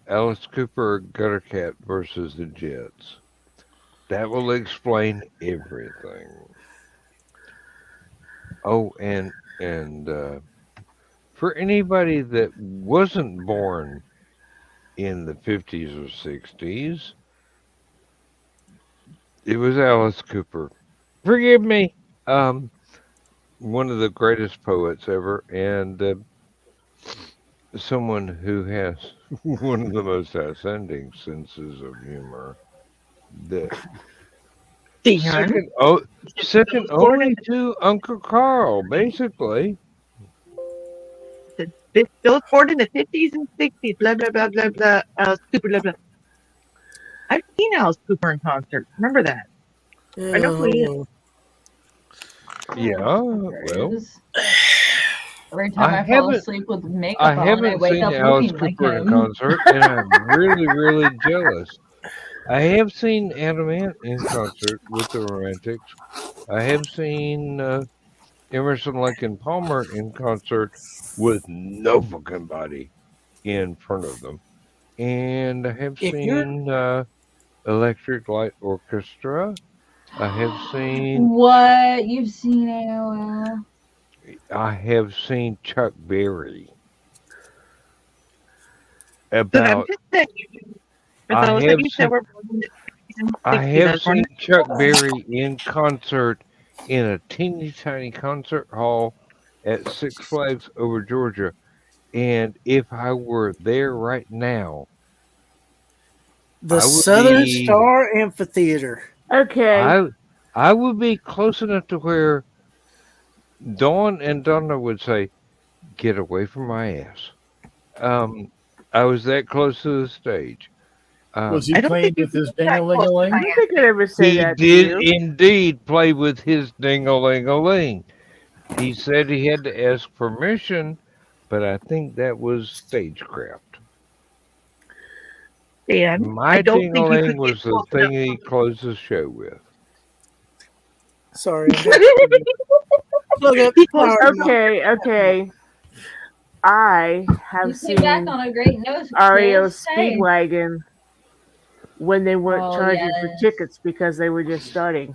Alice Cooper Gutter Cat versus the Jets. That will explain everything. Oh, and for anybody that wasn't born in the 50s or 60s, it was Alice Cooper. Forgive me. One of the greatest poets ever, and someone who has one of the most outstanding senses of humor. The Dan, second born in only to Uncle Carl, basically. Those born in the 50s and 60s, blah, blah, blah, blah, blah, super, blah, blah. I've seen Alice Cooper in concert. Remember that. I know who he is. Yeah, well, Every time I fall asleep with I makeup on, I haven't wake seen up Alice looking like Cooper in him. concert, and I'm really, really jealous. I have seen Adam Ant in concert with the Romantics. I have seen Emerson, Lake and Palmer in concert with no fucking body in front of them. And I have If you're seen Electric Light Orchestra. I have seen What? You've seen AOL? I have seen Chuck Berry. But I'm About just saying, for I those that have you said seen were born in the 50s and I 60s, have I was born in seen Chuck Berry in concert in a teeny tiny concert hall at Six Flags over Georgia. And if I were there right now, the I would Southern be Star Amphitheater. Okay. I would be close enough to where Dawn and Donna would say, "Get away from my ass." I was that close to the stage. Was I he don't playing think you with his can get that close to ding-a-ling-a-ling? my I don't think I'd ever say He that to did you. indeed play with his ding-a-ling-a-ling. He said he had to ask permission, but I think that was stagecraft. Dan, I My don't think you ding-a-ling could get was the close thing enough. he closed the show with. Sorry, I had to plug up He the closed power. Okay. I You have came back seen on a great note, REO Chris. Hey. Speedwagon when they weren't Oh, charging for yes. tickets because they were just starting.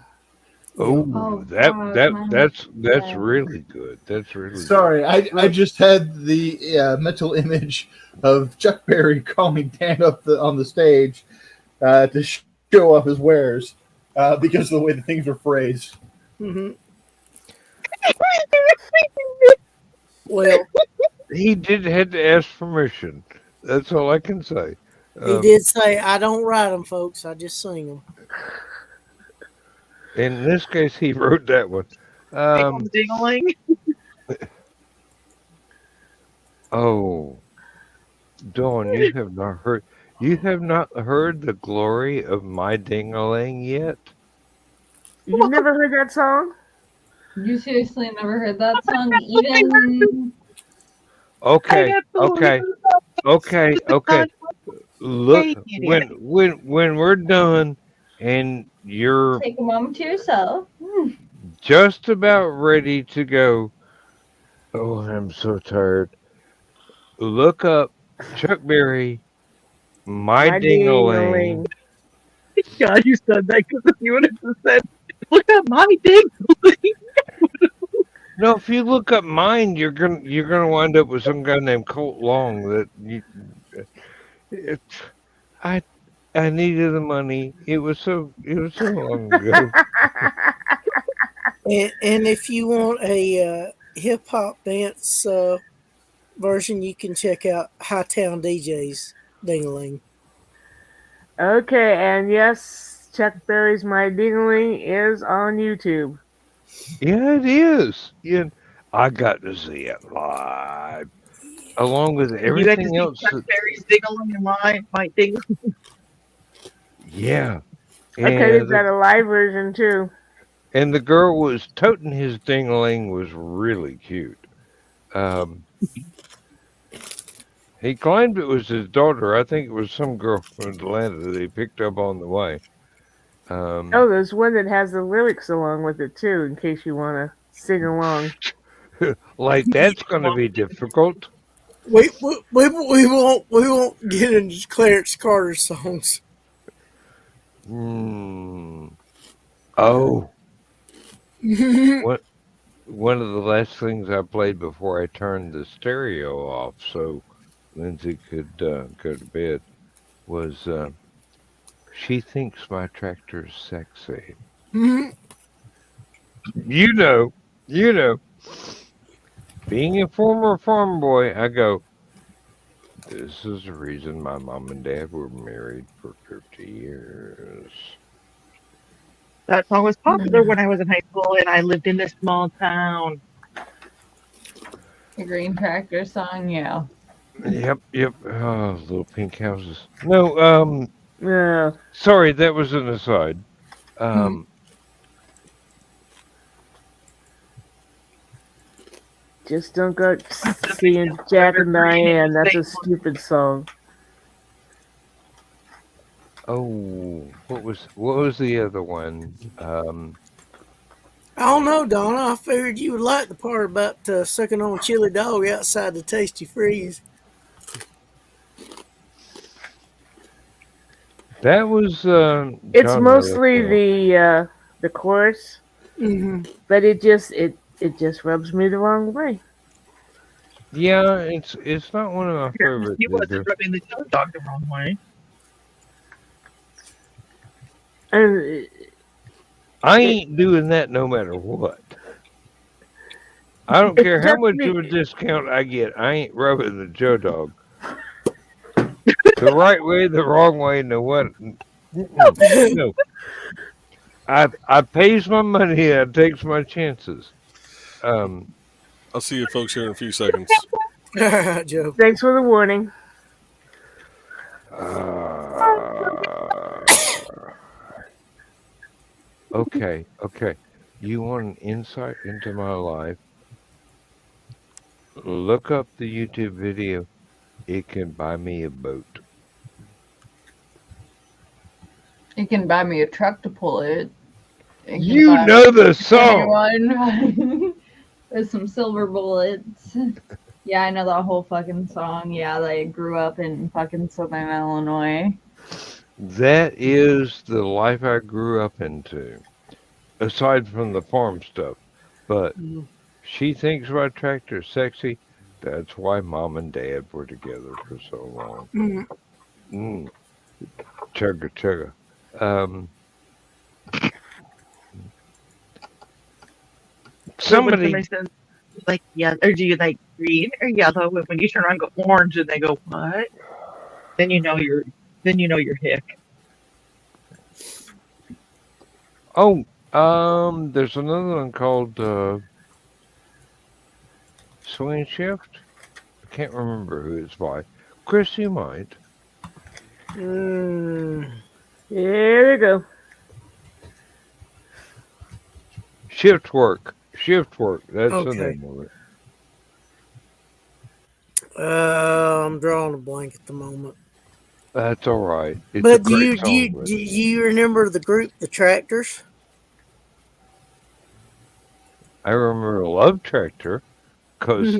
Oh, Oh, that fuck, my that's head. really good. That's really good. Sorry, I just had the mental image of Chuck Berry calling Dan up on the stage to show off his wares because of the way the things were phrased. Mm-hmm. Well, He did have to ask permission. That's all I can say. he did say, "I don't write them, folks. I just sing them." In this case, he wrote that one. Ding-a-ling. Oh, Dawn, you have not heard. You have not heard the glory of my ding-a-ling yet. You've never heard that song? You seriously never heard that song? Even Okay. Look, when we're done, and you're take a moment to yourself. just about ready to go. Oh, I'm so tired. Look up Chuck Berry, my ding-a-ling. God, you said that because you would have just said, "Look at my ding-a-ling." No, if you look up mine, you're gonna wind up with some guy named Colt Long. I needed the money. It was so long ago. And if you want a hip hop dance version, you can check out Hightown DJs Ding-a-ling. Okay, and yes, Chuck Berry's My Dingling is on YouTube. Yeah, it is. Yeah, I got to see it live, along with everything you else. got to see Chuck Berry's ding-a-ling and my ding-a-ling. Yeah. Okay, they've got a live version too. And the girl was toting his ding-a-ling was really cute. He claimed it was his daughter. I think it was some girl from Atlanta that he picked up on the way. Oh, there's one that has the lyrics along with it too, in case you want to sing along. Like that's going to be difficult. We won't get into Clarence Carter songs. Oh. One of the last things I played before I turned the stereo off so Lindsay could go to bed was She Thinks My Tractor's Sexy. You know. Being a former farm boy, I go, This is the reason my mom and dad were married for 50 years. That song was popular when I was in high school and I lived in a small town. The Green Tractor song, yeah. Yep. Oh, little pink houses. No, Yeah. sorry, that was an aside. Just don't go seeing Jack and Diane. That's a stupid song. Oh, what was the other one? I don't know, Donna. I figured you would like the part about sucking on a chili dog outside the Tasty Freeze. That was It's John mostly Mellencamp. the chorus, but it just rubs me the wrong way. Yeah, it's not one of my favorites. He wasn't rubbing the chili dog the wrong way. And I ain't doing that no matter what. I don't care how much of a discount I get. I ain't rubbing the Joe Dog. The right way, the wrong way, no what? No. I pays my money. I takes my chances. I'll see you folks here in a few seconds. All right, Joe. Thanks for the warning. Okay. You want an insight into my life? Look up the YouTube video. It can buy me a boat. You can buy me a truck to pull it. You know the song. Anyone with some silver bullets. Yeah, I know that whole fucking song. Yeah, I grew up in fucking Southern Illinois. That is the life I grew up into, aside from the farm stuff. But she thinks my tractor's sexy. That's why Mom and Dad were together for so long. Chugga. Somebody says, like, yeah, or do you like green or yellow? And when you turn around and go orange, and they go, what? Then you know you're hick. Oh, there's another one called Swing Shift. I can't remember who it's by. Chris, you might. Here we go. Shift work. That's Okay. the name of it. I'm drawing a blank at the moment. That's all right. It's But a do great song, do you remember the group, the Tractors? I remember Love Tractor because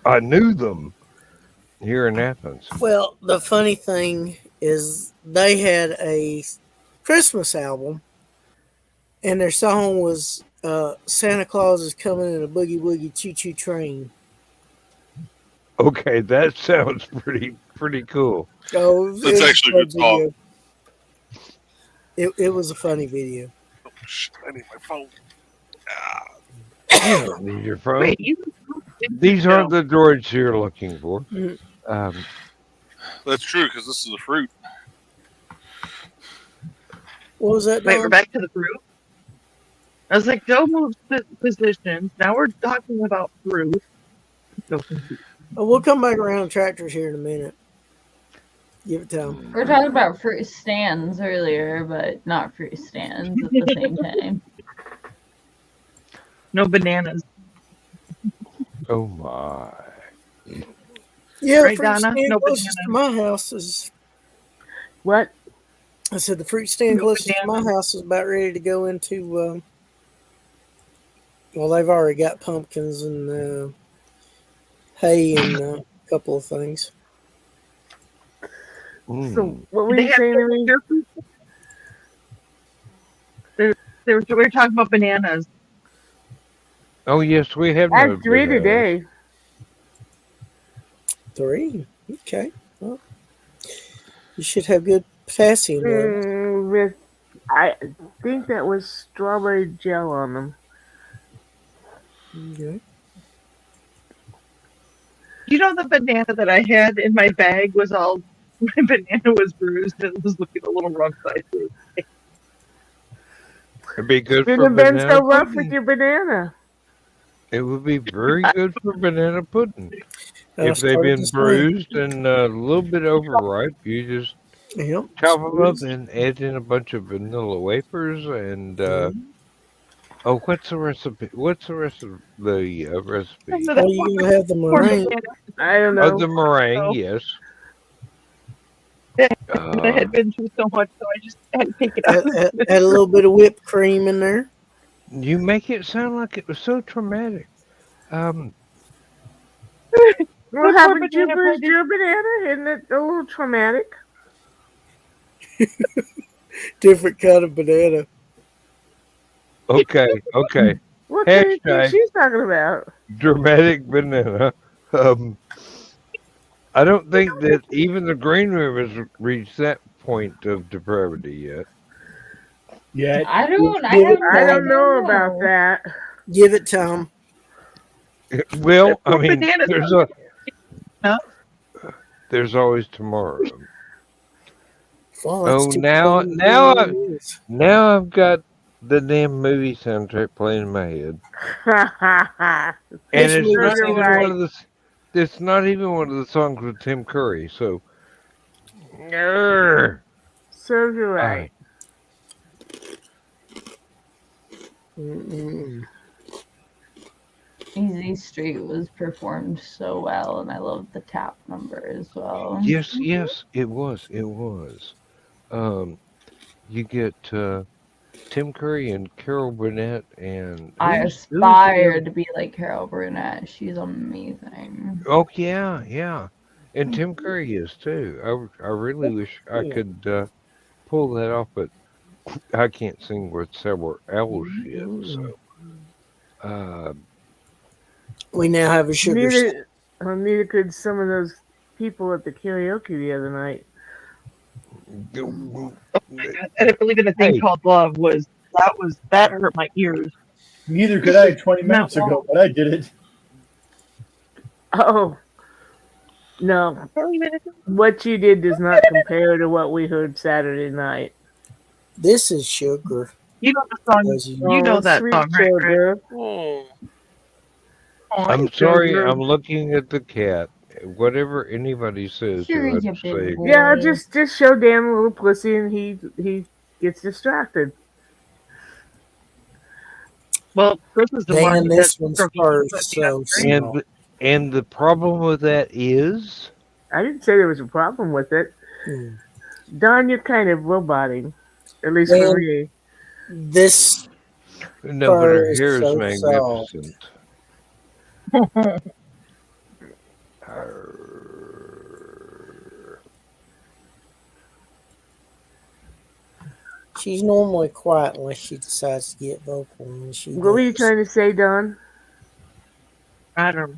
I knew them here in Athens. Well, the funny thing is they had a Christmas album, and their song was Santa Claus is coming in a boogie woogie choo choo train. Okay, that sounds pretty cool. Oh, That's actually a good song. It was a funny video. Oh, shit, I need my phone. You don't need your phone. These aren't the droids you're looking for. That's true, because this is a fruit. What was that? Wait, we're back to the fruit? I was like, Joe moves positions. Now we're talking about fruit. We'll come back around to Tractors here in a minute. Give it time. We were talking about fruit stands earlier, but not fruit stands at the same time. No bananas. Oh my. Yeah, Right, the fruit Donna? stand No closest to my banana. house is. What? I said the fruit stand No closest to banana. my house is about ready to go into. Well, they've already got pumpkins and hay and a couple of things. So what were you saying to me? We were talking about bananas. Oh yes, we have. I No had 3 bananas. today. 3? Okay. Well, you should have good potassium levels. With, I think that was strawberry gel on them. Okay. You know, the banana that I had in my bag was all, my banana was bruised and was looking a little wrong sideways. It'd be good for Shouldn't have been banana so rough with pudding. your banana. It would be very good for banana pudding. I If they've started been to say, bruised and a little bit overripe, you just yep. chop them up and add in a bunch of vanilla wafers and oh, what's the recipe? What's the rest of the recipe? So Oh, that you gonna have the poor meringue? banana, I don't Oh, know. the meringue, So- yes. I had been through so much, so I just had to take it out. Add a little bit of whipped cream in there. You make it sound like it was so traumatic. Well, poor haven't you banana bruised pudding. your banana? Isn't it a little traumatic? Different kind of banana. Okay, okay. What do you think Hashtag she's talking about? dramatic banana. I don't think that even the green room has reached that point of depravity yet. Yeah. I don't I don't know about that. Give it time. Well, I Poor mean, banana. there's always tomorrow. Well, that's Oh, too now bad. now I've got the damn movie soundtrack playing in my head, and Which it's movie not you're even soundtrack? one of the. It's not even one of the songs with Tim Curry. So, Grr. Serves you right. Mm-mm. Easy Street was performed so well, and I love the tap number as well. Yes, yes, it was. It was. You get Tim Curry and Carol Burnett, and I who's aspire to be like Carol Burnett. She's amazing. Oh yeah, yeah, and Tim Curry is too. I really wish I could pull that off, but I can't sing with several L's yet. So, We now have a sugar. Neither could some of those people at the karaoke the other night. And I believe in a thing called love that hurt my ears. Neither could I 20 minutes ago, but I did it. Oh, no. What you did does not compare to what we heard Saturday night. This is sugar. You know the song. You know that Sweet song, right? sugar. Oh. I'm sorry, I'm looking at the cat. Whatever anybody says, Sure, let's you say. big boy. Yeah, just show Dan a little pussy and he gets distracted. Well, this is the Dan, one this that's one's first, so And the problem with that is I didn't say there was a problem with it. Don, you're kind of roboting. At least Dan, for me. this no, but her is hair is so magnificent. She's normally quiet unless she decides to get vocal. And she What were you trying to say, Don? I don't know.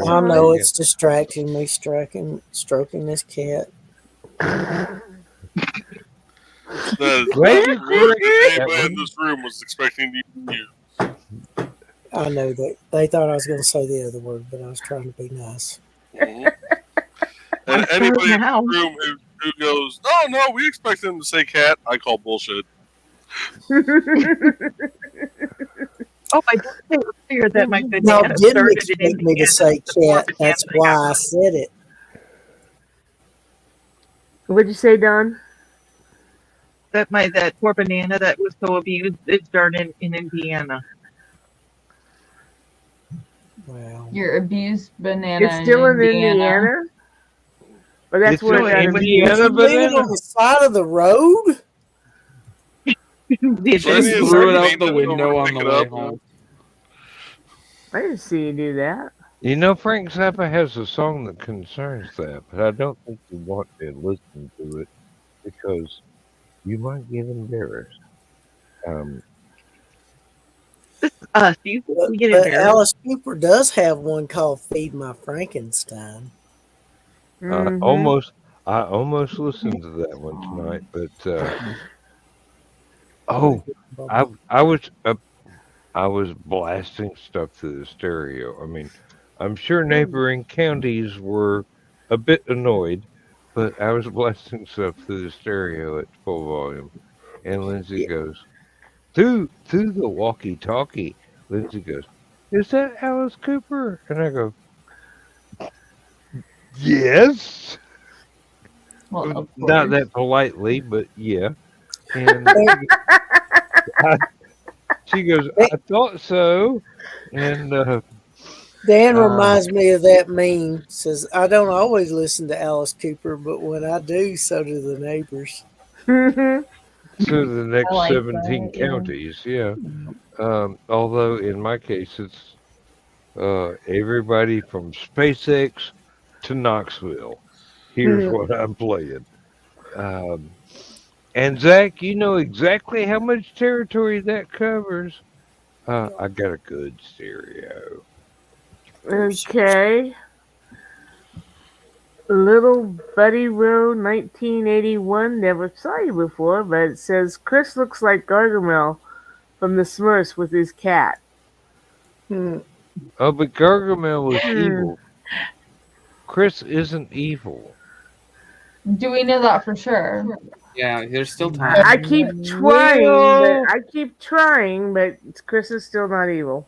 I know it's distracting me stroking this cat. Anybody in this room was expecting you. I know that they thought I was going to say the other word, but I was trying to be nice. Mm-hmm. And anybody in the room who goes, "Oh no, we expect them to say cat," I call bullshit. Oh, I did say earlier that my banana No, didn't started expect me to say cat. That's why I said it. What'd you say, Don? That poor banana that was so abused, it started in Indiana. Wow. Your abused banana. It's still in Indiana? But that's It's where still it Indiana banana on the side of the road. Just threw it out the window on the way home. I didn't see you do that. You know, Frank Zappa has a song that concerns that, but I don't think you want to listen to it because you might get embarrassed. But Alice Cooper does have one called "Feed My Frankenstein." I almost listened to that one tonight, but I was I was blasting stuff through the stereo. I mean, I'm sure neighboring counties were a bit annoyed, but I was blasting stuff through the stereo at full volume. And Lindsay goes, through the walkie-talkie. Lindsay goes, "Is that Alice Cooper?" And I go, "Yes." Well, of Not course. that politely, but yeah. And she goes, "I thought so." And Dan uh, reminds me of that meme. Says, I don't always listen to Alice Cooper, but when I do, so do the neighbors. to the I next like 17 that. Yeah. counties, yeah. Although in my case, it's everybody from SpaceX to Knoxville. Here's what I'm playing. Um, and Zach, you know exactly how much territory that covers. I got a good stereo. Okay. Little Buddy Row 1981. Never saw you before, but it says Chris looks like Gargamel from the Smurfs with his cat. Oh, but Gargamel was evil. Chris isn't evil. Do we know that for sure? Yeah, there's still time. I keep trying, but Chris is still not evil.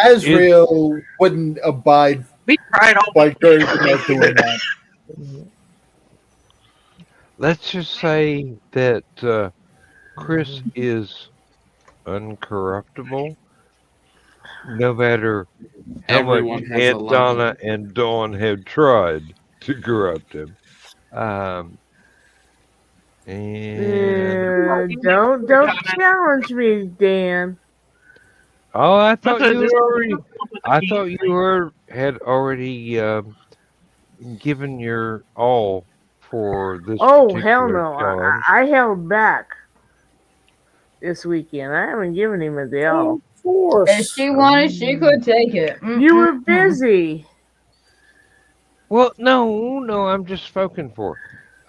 Azrael wouldn't abide We tried all by Gargamel doing that. Let's just say that Chris is uncorruptible, no matter how Everyone much has a Aunt Donna level. and Dawn have tried to corrupt him. And Don't challenge me, Dan. oh, I thought you had already given your all for this Oh hell particular no! challenge. I held back this weekend. I haven't given him a deal. Of course. If she wanted, she could take it. You were busy. Well, no, I'm just spoken for.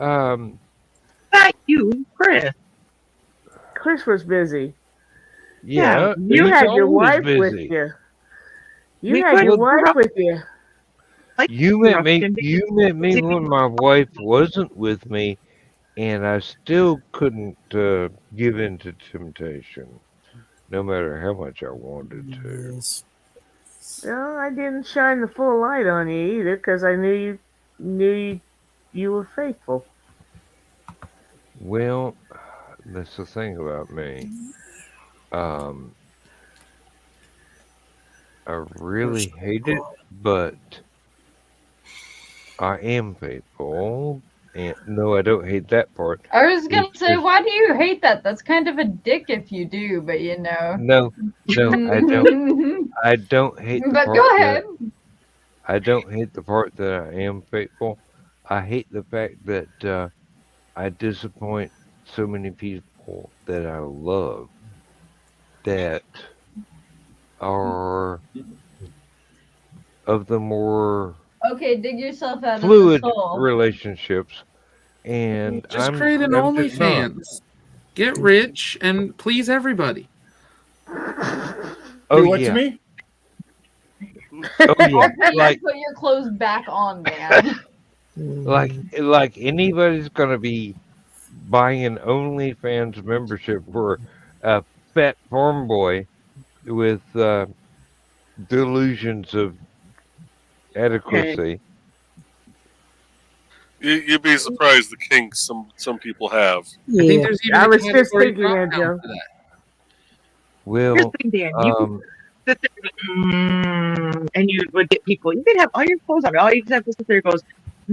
Not you, Chris. Chris was busy. Yeah, You he's had your always wife with busy. you. We You had your couldn't wife corrupt with you. like You met corruption. me when my wife wasn't with me, and I still couldn't give in to temptation, no matter how much I wanted to. Yes. Well, I didn't shine the full light on you either, because I knew you were faithful. Well, that's the thing about me. I really hate it, but I am faithful. And no, I don't hate that part. I was gonna It's say, just why do you hate that? That's kind of a dick if you do, but you know. no, I don't. I don't hate the But part go ahead. I don't hate the part that I am faithful. I hate the fact that I disappoint so many people that I love that are of the more Okay, dig yourself out fluid of the hole. relationships, and Just I'm create an I'm just not. OnlyFans. Get rich and please everybody. Oh Do what yeah, to me? oh I'll yeah. pay you Like to put your clothes back on, man. like anybody's gonna be buying an OnlyFans membership for a fat farm boy with delusions of adequacy. You'd be surprised the kinks some people have. I think Yeah. there's even I a was just category thinking that, drop-down Joe. for that. Here's Well, the thing, Dan. You could sit there and you would get people. You could have all your clothes on. All you just have to sit there and goes. I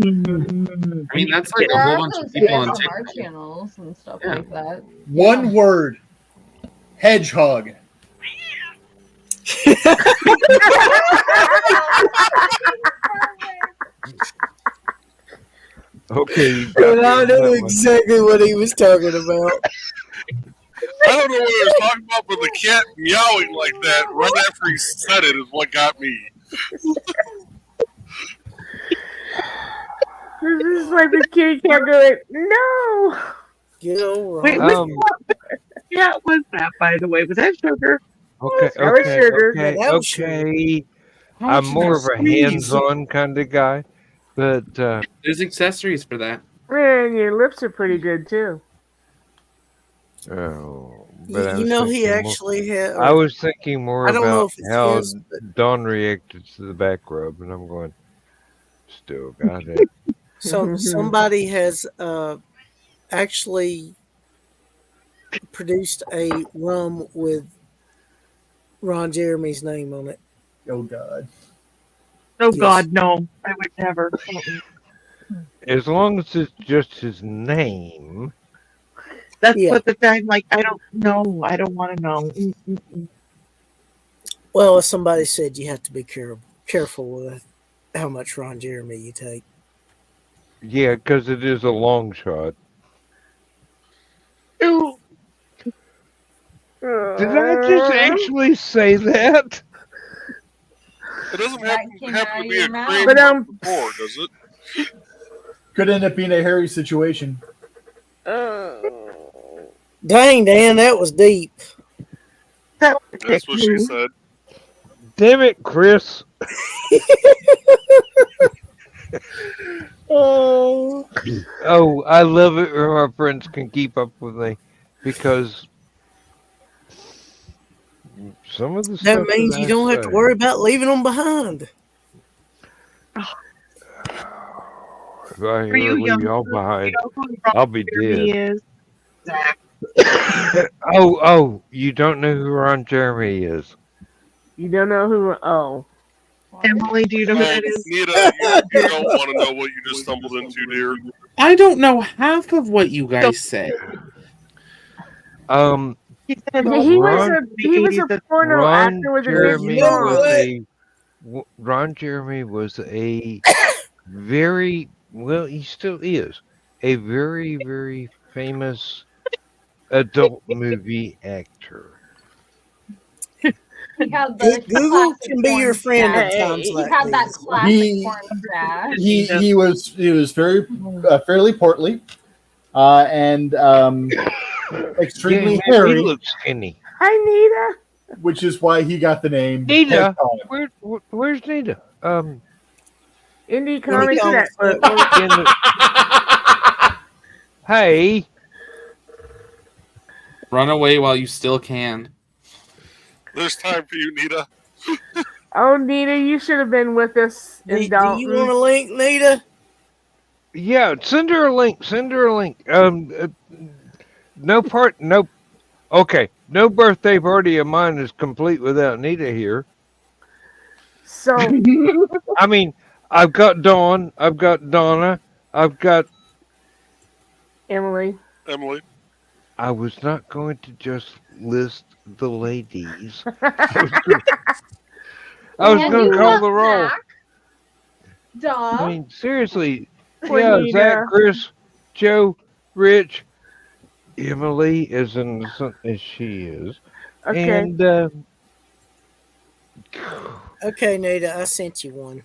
mean, that's like There a whole are bunch those of people on ASMR TikTok. channels and stuff Yeah. like that. One word. Hedgehog. okay, you got And me I on know that one. exactly what he was talking about. I don't know what he was talking about, but the cat meowing like that right after he said it is what got me. This is like the kitty cat going, no. You know, Wait, wrong. which cat was that, by the way? Was that Sugar? Okay, That was sugar. okay, that was sugar. okay. How I'm much is more that of a squeeze? hands-on kind of guy, but There's accessories for that. Man, your lips are pretty good too. but I You was know, he thinking more. actually had. I Or, was thinking more I don't know about if it's how his, but Dawn reacted to the back rub, and I'm going, still got it. somebody has actually produced a rum with Ron Jeremy's name on it. Oh God. Oh Yes. God, no! I would never. Mm-mm. As long as it's just his name. That's Yeah. what I'm like. I don't know. I don't want to know. Mm-mm. Well, as somebody said, you have to be careful with how much Ron Jeremy you take. Yeah, because it is a long shot. Ew. Did I just actually say that? It doesn't That happen came out to of be your a mouth. cream But, before, does it? Could end up being a hairy situation. Dang, Dan, that was deep. That was a That's dick what she move. said. Damn it, Chris. Oh, Oh, I love it when my friends can keep up with me because some of the that stuff means that you I don't have to say- worry about leaving them behind. If I For you ever young leave y'all people, behind, you know who Ron I'll be Jeremy dead. is? Zach. Oh, you don't know who Ron Jeremy is? You don't know who? Oh, Emily, do you know who that is? Nita, you don't want to know what you just stumbled into, dear. I don't know half of what you guys say. He's in his he old was Ron- a he was a porno Ron actor with a big Jeremy You know was what? Ron Jeremy was a very well. He still is a very very famous adult movie actor. He had the Google classic can be your porn friend stash. at times He like had that these. classic He- porn stash. He was very fairly portly, and extremely Yeah, he hairy, looks skinny. Hi, Nita. which is why he got the name. Nita, Head Colin. where's Nita? Indie Comics Comics Network. In the, hey, Run away while you still can. There's time for you, Nita. Oh, Nita, you should have been with us Do in you Dalton. want a link, Nita? yeah, send her a link. Send her a link. Nope. Okay, no birthday party of mine is complete without Nita here. So, I mean, I've got Dawn, I've got Donna, I've got. Emily. I was not going to just list the ladies. I was And going you to call got the roll. Zach. Duh. I mean, seriously. Poor Yeah, Nita. Zach, Chris, Joe, Rich, Emily, as innocent as she is. Okay. And, Okay, Nita, I sent you one.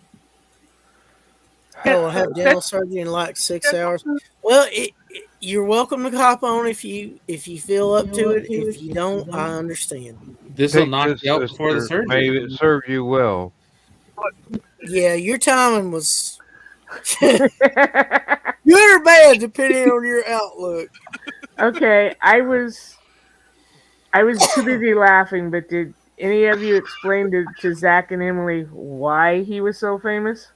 I'll have dental surgery in like 6 hours. Well, you're welcome to hop on if you feel up to it. If you don't, I understand. This will take knock this, you out before the sister. surgery. May it serve you well. Yeah, your timing was good or bad, depending on your outlook. Okay, I was too busy laughing, but did any of you explain to Zach and Emily why he was so famous?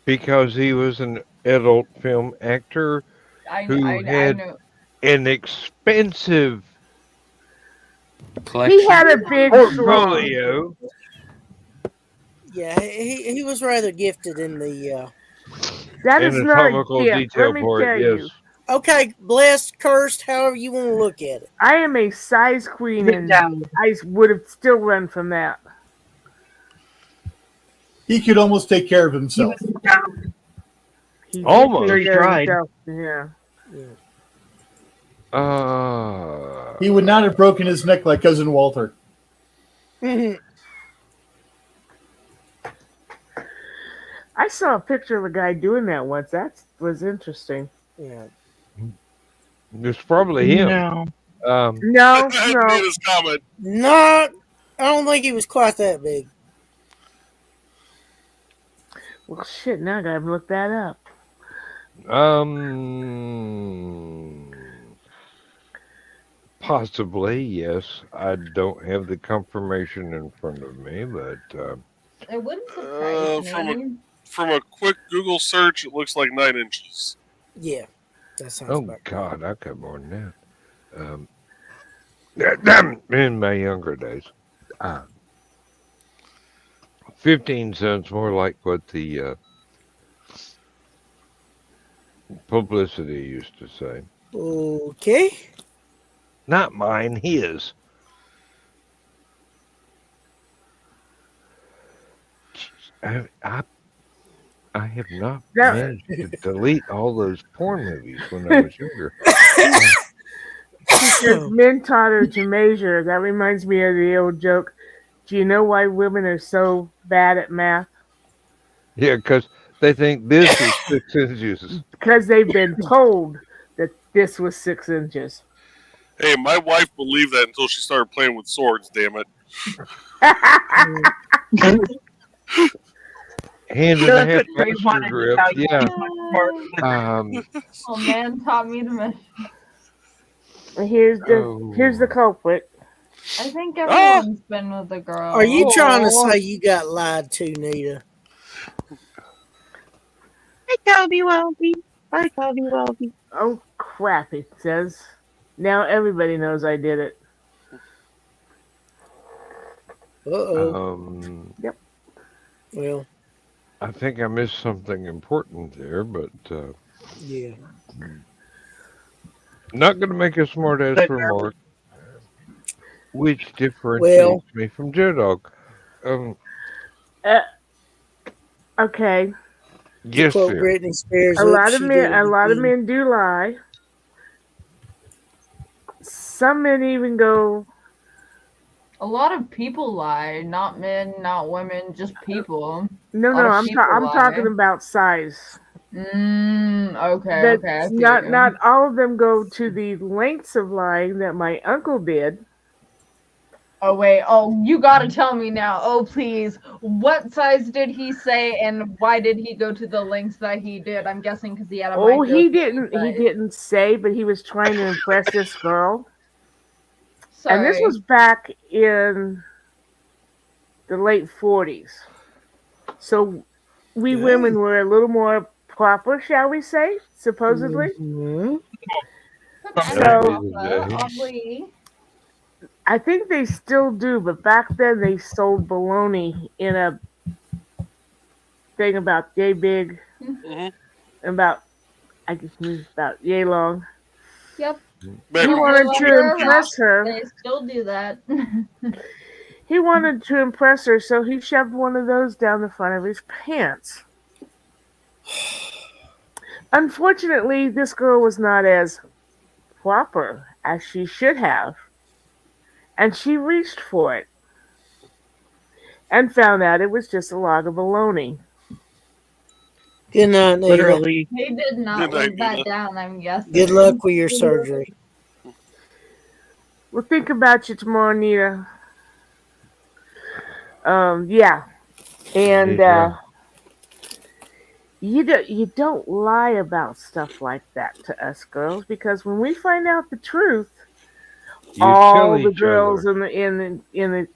Because he was an adult film actor who I had know. an expensive Collection. He had a big salon. portfolio. Yeah, he was rather gifted in the. That is not a Anatomical gift. detail Let me for tell it, you. yes. Okay, blessed, cursed, however you want to look at it. I am a size queen, and Down. I would have still run from that. He could almost take care of himself. He did Almost. take He care of tried. himself, Yeah. He would not have broken his neck like cousin Walter. I saw a picture of a guy doing that once. That was interesting. Yeah. It's probably him. No. No, That no. made his comment. Not. I don't think he was quite that big. Well, shit. Now I gotta look that up. Possibly, yes. I don't have the confirmation in front of me, but It wouldn't surprise me. From a quick Google search, it looks like 9 inches. Yeah, that sounds oh about God, I got more than that. In my younger days, 15 sounds more like what the publicity used to say. Okay. Not mine, his. I have not managed to delete all those porn movies when I was younger. She says men taught her to measure. That reminds me of the old joke. Do you know why women are so bad at math? Yeah, because they think this is 6 inches. Because they've been told that this was 6 inches. Hey, my wife believed that until she started playing with swords, damn it. Hand and a half master grip. Yeah. Oh man, taught me to measure. Here's the culprit. I think everyone's been with a girl. Are you trying to say you got lied to, Nita? Hi, Calby Welby. Hi, Calby Welby. Oh crap! It says. Now everybody knows I did it. Yep. Well, I think I missed something important there, but yeah. Not going to make a smart ass remark, which differentiates me from Joe Dog. Okay. Yes, quote Britney Spears. A lot of men do lie. Some men even go. A lot of people lie, not men, not women, just people. No, I'm talking about size. Okay. Not all of them go to the lengths of lying that my uncle did. Oh wait, you gotta tell me now. Oh please, what size did he say, and why did he go to the lengths that he did? I'm guessing because he had a. Oh, he didn't say, but he was trying to impress this girl. Sorry. And this was back in the late 40s. So we women were a little more proper, shall we say, supposedly. Mm-hmm. So I think they still do, but back then they sold bologna in a thing about yay big, and about yay long. Yep. He wanted to impress her. They still do that. He wanted to impress her, so he shoved one of those down the front of his pants. Unfortunately, this girl was not as proper as she should have, and she reached for it and found out it was just a log of bologna. Good night, Nita. Literally. He did not live that down, I'm guessing. Good luck with your surgery. We'll think about you tomorrow, Nita. Yeah. And you don't lie about stuff like that to us girls, because when we find out the truth, all the girls in the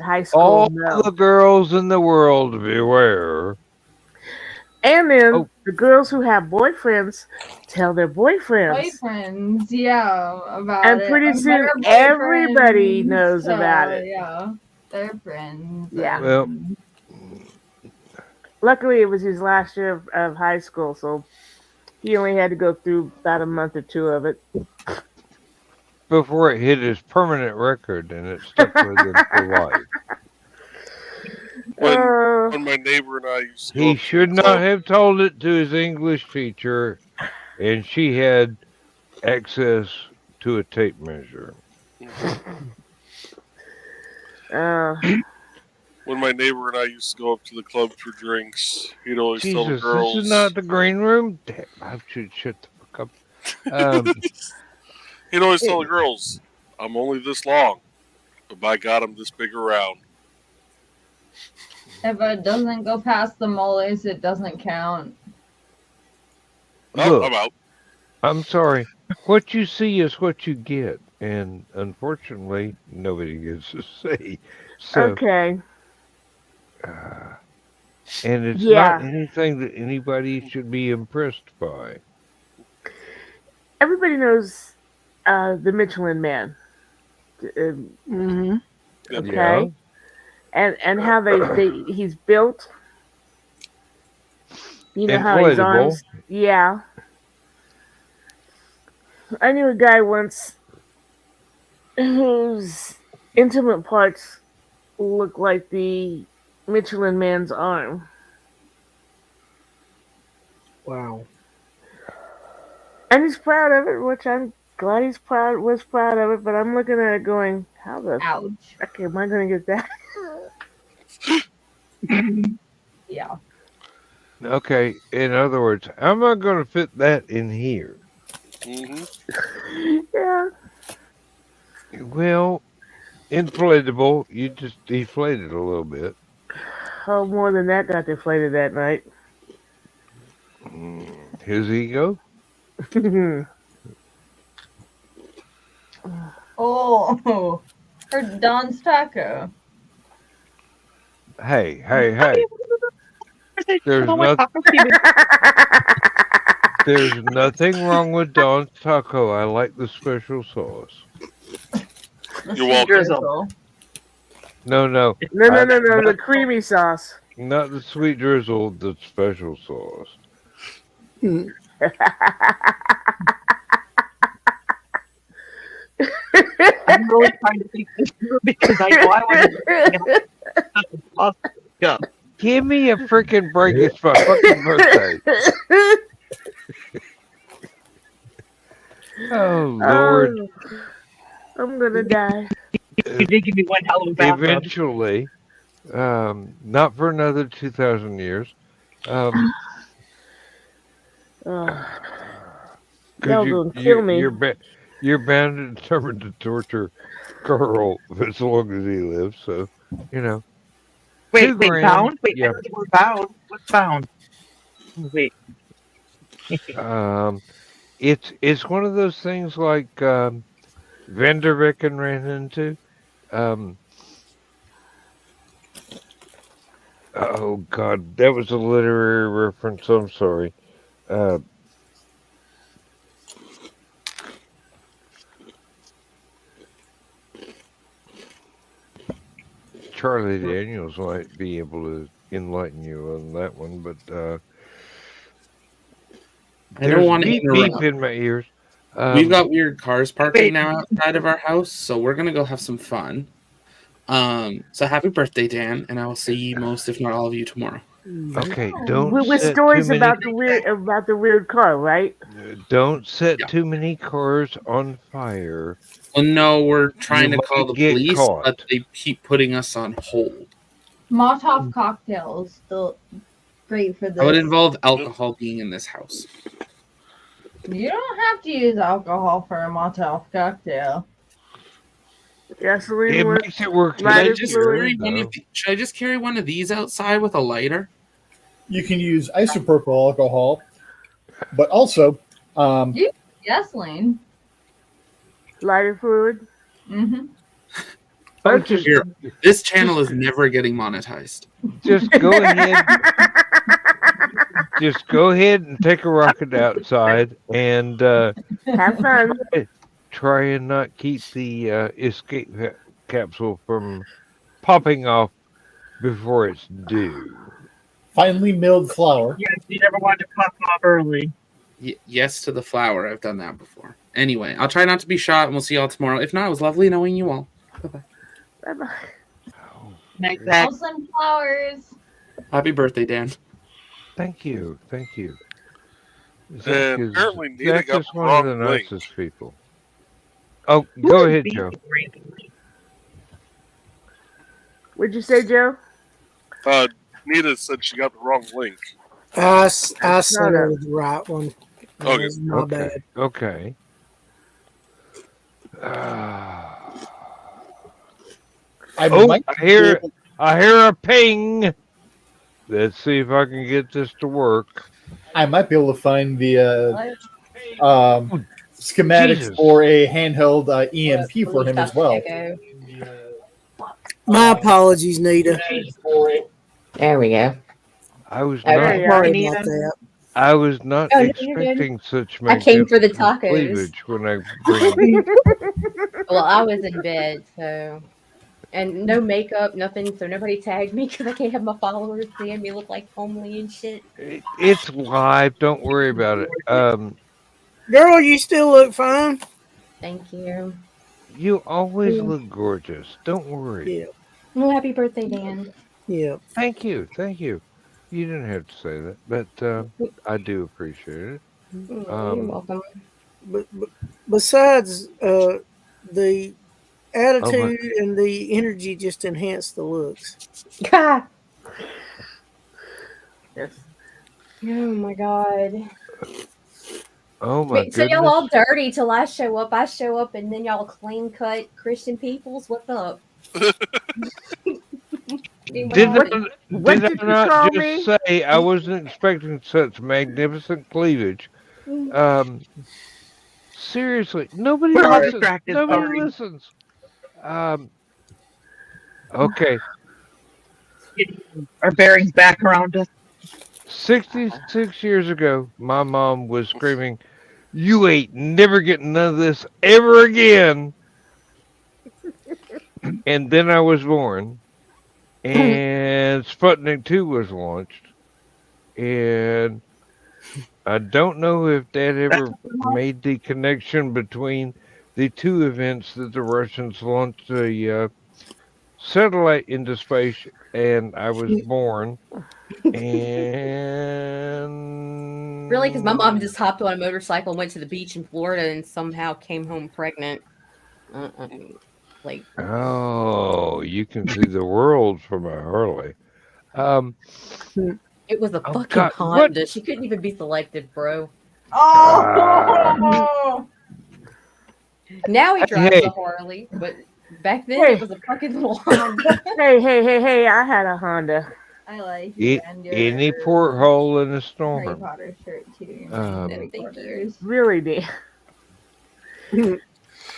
high school all know. the girls in the world beware. And then the girls who have boyfriends tell their boyfriends. Boyfriends, yeah, about and it. Pretty And soon everybody knows about it. Yeah, they're friends. Yeah. Well, luckily it was his last year of high school, so he only had to go through about a month or two of it. Before it hit his permanent record, and it stuck with him for life. When my neighbor and I used to He should not have told it to his English teacher, and she had access to a tape measure. When my neighbor and I used to go up to the club for drinks, he'd always tell the Jesus, girls. this is not the green room? Damn, I should shut the fuck up. He'd always tell the girls, "I'm only this long, but by God, I'm this big around." If it doesn't go past the moles, it doesn't count. Oh, Look, I'm out. I'm sorry. What you see is what you get, and unfortunately, nobody gets to see. So, Okay. and it's Yeah. not anything that anybody should be impressed by. Everybody knows the Michelin Man. Mm-hmm. Okay. Yeah. And how he's built. You know how his Inflatable. arms. Yeah. I knew a guy once whose intimate parts looked like the Michelin Man's arm. Wow. And he's proud of it, which I'm glad was proud of it, but I'm looking at it going, how the Ouch. fuck am I gonna get that? Yeah. Okay. In other words, how am I going to fit that in here? Mm-hmm. Yeah. Well, inflatable. You just deflate it a little bit. Oh, more than that got deflated that night. His ego. Oh, for Don's Taco. Hey. There's Oh, my not. taco seed is- There's nothing wrong with Don's Taco. I like the special sauce. You're welcome. Drizzle. No. No, the creamy sauce. Not the sweet drizzle, the special sauce. Mm. I'm really trying to think this through because I know I wasn't. Go. Give me a freaking break. It's my fucking birthday. Oh, Lord. I'm gonna die. You did give me one hell of a bathrobe. Eventually, not for another 2,000 years. Y'all 'Cause gonna kill me. You're bound and determined to torture Carl as long as he lives. So, you know. Wait, 2 grand, bound? Wait, yeah. we're bound. What's bound? Wait. It's one of those things like Vanderbecken ran into. Oh God, that was a literary reference. I'm sorry. Charlie Daniels might be able to enlighten you on that one, but I don't want to beep interrupt. in my ears. We've got weird cars parking now outside of our house, so we're gonna go have some fun. So happy birthday, Dan, and I will see most, if not all of you, tomorrow. Okay, don't With set stories too many, about the weird car, right? Don't set too many cars on fire. Well, no, we're trying You to call might the get police, caught. but they keep putting us on hold. Molotov cocktails still great for this. I would involve alcohol being in this house. You don't have to use alcohol for a Molotov cocktail. Gasoline. It makes it work. Should I, just easier, should I just carry one of these outside with a lighter? You can use isopropyl alcohol, but also Gasoline. Lighter fluid. Mm-hmm. Here, this channel is never getting monetized. Just go ahead. Just go ahead and take a rocket outside and have fun. Try and not keep the escape capsule from popping off before it's due. Finely milled flour. Yes, you never wanted to pop off early. Yes to the flower. I've done that before. Anyway, I'll try not to be shot, and we'll see y'all tomorrow. If not, it was lovely knowing you all. Bye-bye. Bye-bye. Night, Zach. Awesome flowers. Happy birthday, Dan. Thank you. And apparently Nita Zach got is the one of the wrong link. nicest people. Oh, go ahead, Joe. What'd you say, Joe? Nita said she got the wrong link. I sent her the right one. Okay. That was my bad. Okay. I Oh, might I be hear able- a ping. Let's see if I can get this to work. I might be able to find the Oh, schematics Jesus. for a handheld EMP for him as well. My apologies, Nita. There we go. I was Okay. not. Sorry Anita. about that. I was not Oh, no, you're good. expecting such I came for the magnificent tacos. cleavage when I bring. Well, I was in bed, so. And no makeup, nothing, so nobody tagged me because I can't have my followers seeing me look like homely and shit. It's live. Don't worry about it. Girl, you still look fine. Thank you. You always look gorgeous. Don't worry. Yeah, Well, happy birthday, Dan. yeah. Thank you. Thank you. You didn't have to say that, but I do appreciate it. You're welcome. But besides, the Oh attitude my, and the energy just enhance the looks. Oh Yes. my god. oh my So y'all all goodness. dirty till I show up. I show up and then y'all clean cut Christian peoples. What's up? Did What I did you not call just me? say I wasn't expecting such magnificent cleavage? Seriously, nobody We're all listens. distracted. Nobody Sorry. listens. Okay. Getting our bearings back around us. 66 years ago, my mom was screaming, "You ain't never getting none of this ever again." And then I was born, and Sputnik 2 was launched. And I don't know if Dad ever made the connection between the two events that the Russians launched a satellite into space, and I was born. And Really? Because my mom just hopped on a motorcycle and went to the beach in Florida and somehow came home pregnant. Like, oh, you can see the world from a Harley. it was a Oh fucking God, what? Honda. She couldn't even be selected, bro. Oh! Now he Hey, drives hey, a Harley, but back then Hey. it was a fucking little Honda. Hey! I had a Honda. I like you and your any porthole in a Harry storm. Potter shirt too. Um, Thank you. Really, Dan.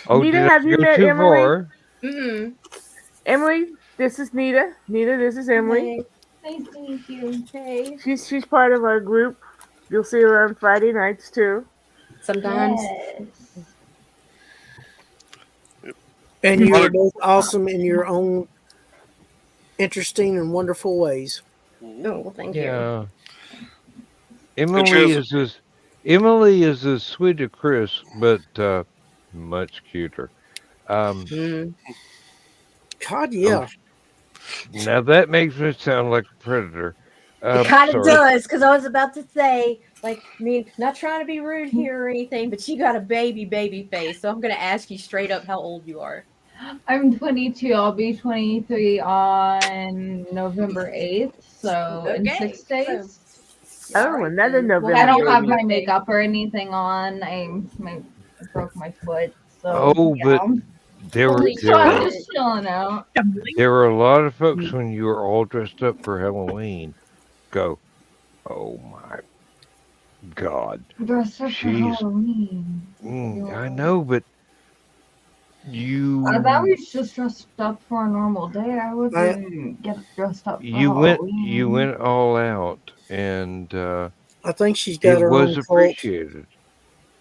oh, Nita, did have I you go met too Emily? far? Mm-hmm. Emily, this is Nita. Nita, this is Emily. Hey. Nice to meet you. Hey. She's part of our group. You'll see her on Friday nights too. Sometimes. Yes. And you are both awesome in your own interesting and wonderful ways. Oh, well, thank you. Yeah. And she Emily is as sweet as Chris, but much cuter. Mm. God, Oh, yeah. now that makes me sound like a predator. It kind of Sorry. does, because I was about to say, like, I mean, not trying to be rude here or anything, but you got a baby face, so I'm going to ask you straight up how old you are. I'm 22. I'll be 23 on November 8th. So in 6 days. Oh, another November. I don't have my baby. makeup or anything on. I broke my foot. So Oh, yeah. but there were So I'm just chilling out. there were a lot of folks when you were all dressed up for Halloween. Go, oh my God, Dressed up for she's. Halloween. I know, but you. I thought we just dressed up for a normal day. I wouldn't get dressed up for Halloween. You went all out, and I think she's got it her was own cult. appreciated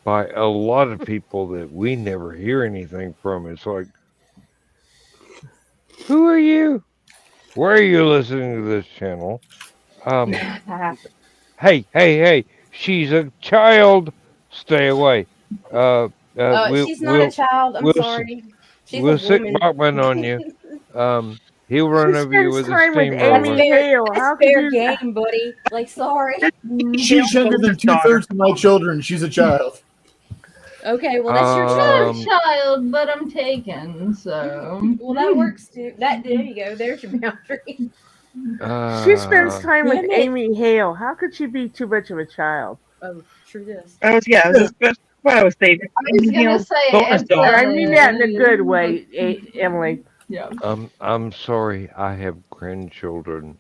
by a lot of people that we never hear anything from. It's like, who are you? Why are you listening to this channel? Hey! She's a child. Stay away. She's not a child. I'm sorry. She's we'll a sick woman. Bachman on you. He'll run over you with a time with steamroller. Amy Hale. That's How could fair you? game, buddy. Like, sorry. She's younger than 2/3 of my children. She's a child. Okay, well, that's your I'm choice. not a child, but I'm taken. So Well, that works too. There you go. There's your boundary. She spends time with Damn it. Amy Hale. How could she be too much of a child? Oh, true this. I was what I was saying. I was gonna say bonus it's dog. I mean that in a good way, Emily. Yeah. I'm sorry. I have grandchildren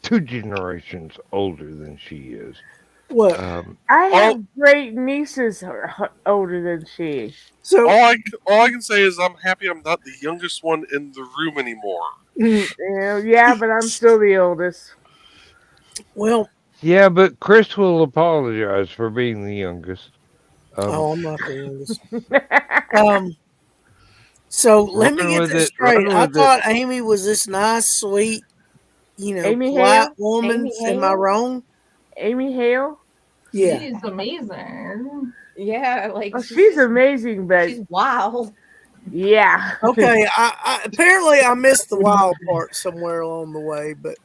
2 generations older than she is. What? I All, have great nieces older than she. So all I can say is I'm happy I'm not the youngest one in the room anymore. Yeah, but I'm still the oldest. well, Yeah, but Chris will apologize for being the youngest. oh, I'm not the youngest. So let me Run get with this it. straight. Run I with it. thought Amy was this nice, sweet, Amy polite Hale? woman. Amy Am I Hale? wrong? Amy Hale? Yeah. She's amazing. Yeah, like Oh, she's amazing, but she's wild. yeah. Okay. I apparently I missed the wild part somewhere along the way, but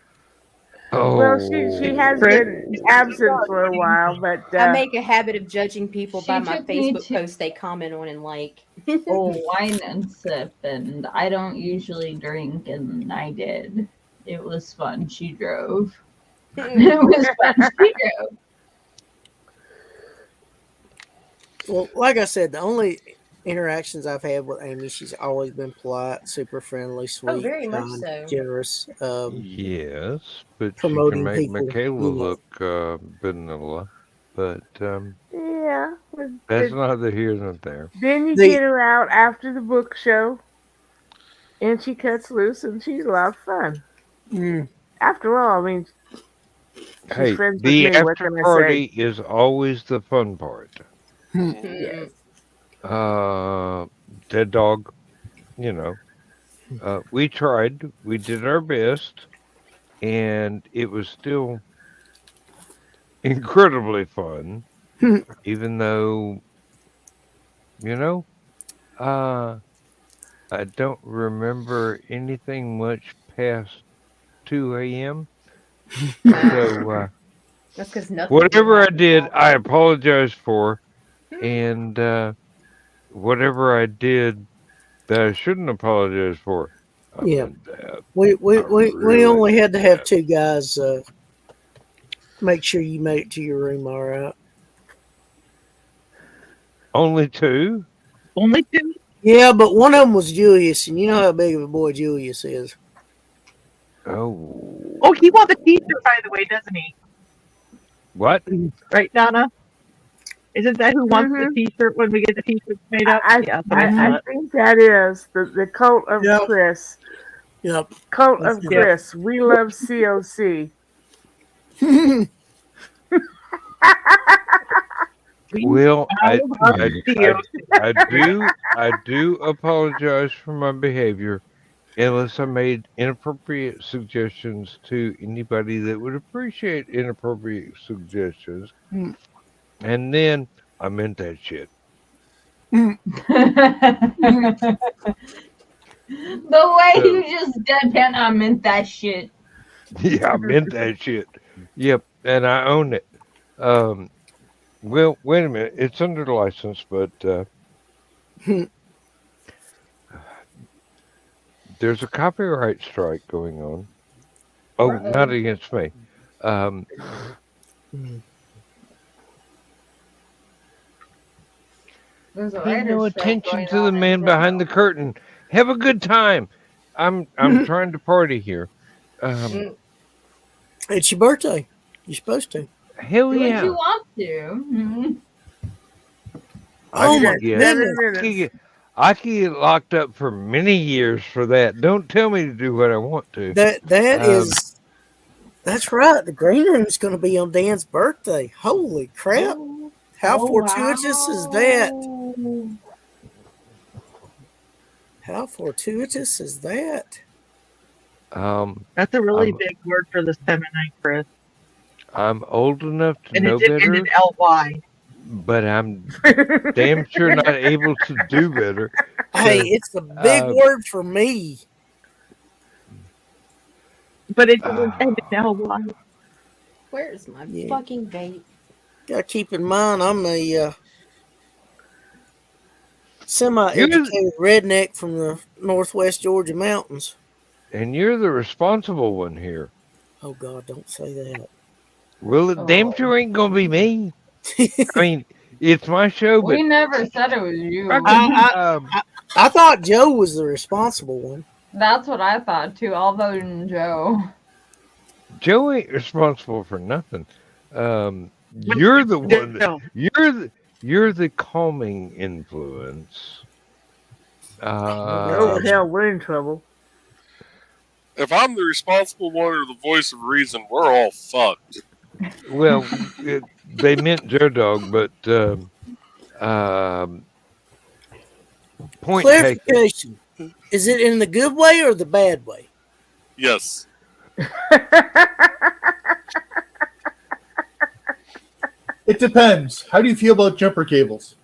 Well, she has Chris? been absent for a while, but I make a habit of judging people She by my took me Facebook to posts they comment on and like. wine and sip, and I don't usually drink, and I did. It was fun. She drove. It was fun. She drove. well, like I said, the only interactions I've had with Amy, she's always been polite, super friendly, Oh, sweet, very much kind, so. generous, Yes, but she can promoting make people. Michaela look vanilla. But yeah. that's neither here nor there. Then you The get her out after the book show, and she cuts loose, and she's a lot of fun. mm, After all, I mean, she's Hey, friends with the me. What after can I party say? is always the fun part. Yes. Dead dog, we tried, we did our best, and it was still incredibly fun, even though, I don't remember anything much past 2 a.m. So, That's because nothing. whatever I did, I apologize for, and whatever I did that I shouldn't apologize for, I yeah, meant that. we I really only had to meant have that. 2 guys make sure you made it to your room all right. Only 2? Only 2? Yeah, but one of them was Julius, and you know how big of a boy Julius is. Oh. Oh, he wants a T-shirt, by the way, doesn't he? What? Right, Donna? Isn't that who wants the Mhm. T-shirt when we get the T-shirts made up? I, Yeah, that's what I I thought. think that is the cult of Yep. Chris. Yep. Cult of Yep. Chris. We love COC. Well, I Theo. do apologize for my behavior, unless I made inappropriate suggestions to anybody that would appreciate inappropriate suggestions. Mm. And then I meant that shit. The way So- you just deadpan, I meant that shit. Yeah, I meant that shit. Yep, and I own it. Well, wait a minute. It's under license, but there's a copyright strike going on. Oh, not against me. There's a Pay no writer's strike attention going to the on in man behind the Denver. curtain. Have a good time. I'm trying to party here. It's your birthday. You're supposed to. Hell Do what yeah. you want to. Mhm. Oh I my could get- goodness. I could get locked up for many years for that. Don't tell me to do what I want to. That's right. The green room's going to be on Dan's birthday. Holy crap! How fortuitous is that? How fortuitous is that? That's a really I'm- big word for the Semonite, Chris. I'm old enough to And know it's better, in L-Y. but I'm damn sure not able to do better. Hey, So, it's a big word for me. But it's in L-Y. Where's my Yeah. fucking vape? Got to keep in mind, I'm a semi-educated redneck from the northwest Georgia mountains. And you're the responsible one here. Oh God, don't say that. Well, it damn sure ain't gonna be me. I mean, it's my show, but We never said it was you. I thought Joe was the responsible one. That's what I thought too. I'll vote in Joe. Joe ain't responsible for nothing. You're the one. You're the calming influence. Oh hell, we're in trouble. If I'm the responsible one or the voice of reason, we're all fucked. Well, they meant Joe Dog, but point taken. Clarification. Is it in the good way or the bad way? Yes. It depends. How do you feel about jumper cables?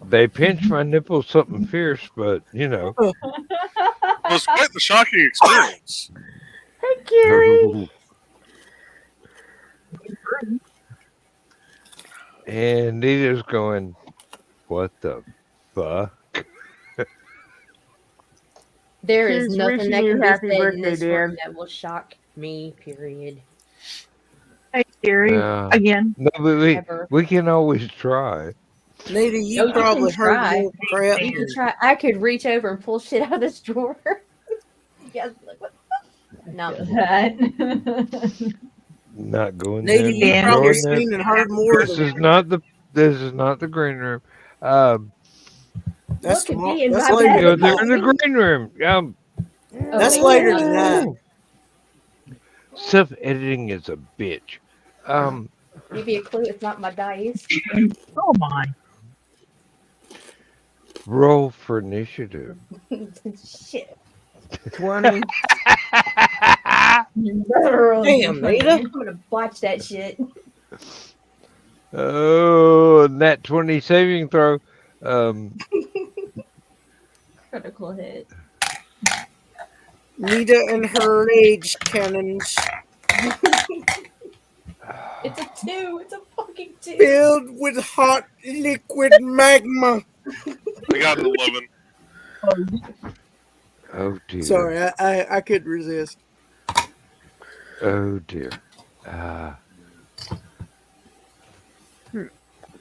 They pinch my nipples something fierce, but you know. It was quite the shocking experience. Hey, Gary. And Nita's going, what the fuck? There is She's nothing wishing that you can be happy said in birthday, this room Dan. that will shock me, period. Hey, Gary, again. No, but Ever. we can always try. Nita, you No, probably can heard try. more crap. You can try. I could reach over and pull shit out of this drawer. You guys be like, what the? No. Not going Nita, there. you not probably going there. seen and heard more This is not the green room. That's Look at me in that's my later. bed. They're in the green room. That's later tonight. Self-editing is a bitch. Give you a clue. It's not my dice. Oh my. Roll for initiative. Shit. 20. Damn, Nita. I'm gonna botch that shit. Oh, that 20 saving throw. Critical hit. Nita and her rage cannons It's a 2. It's a fucking 2. filled with hot liquid magma. I got an 11. Oh dear. Sorry, I couldn't resist. Oh dear.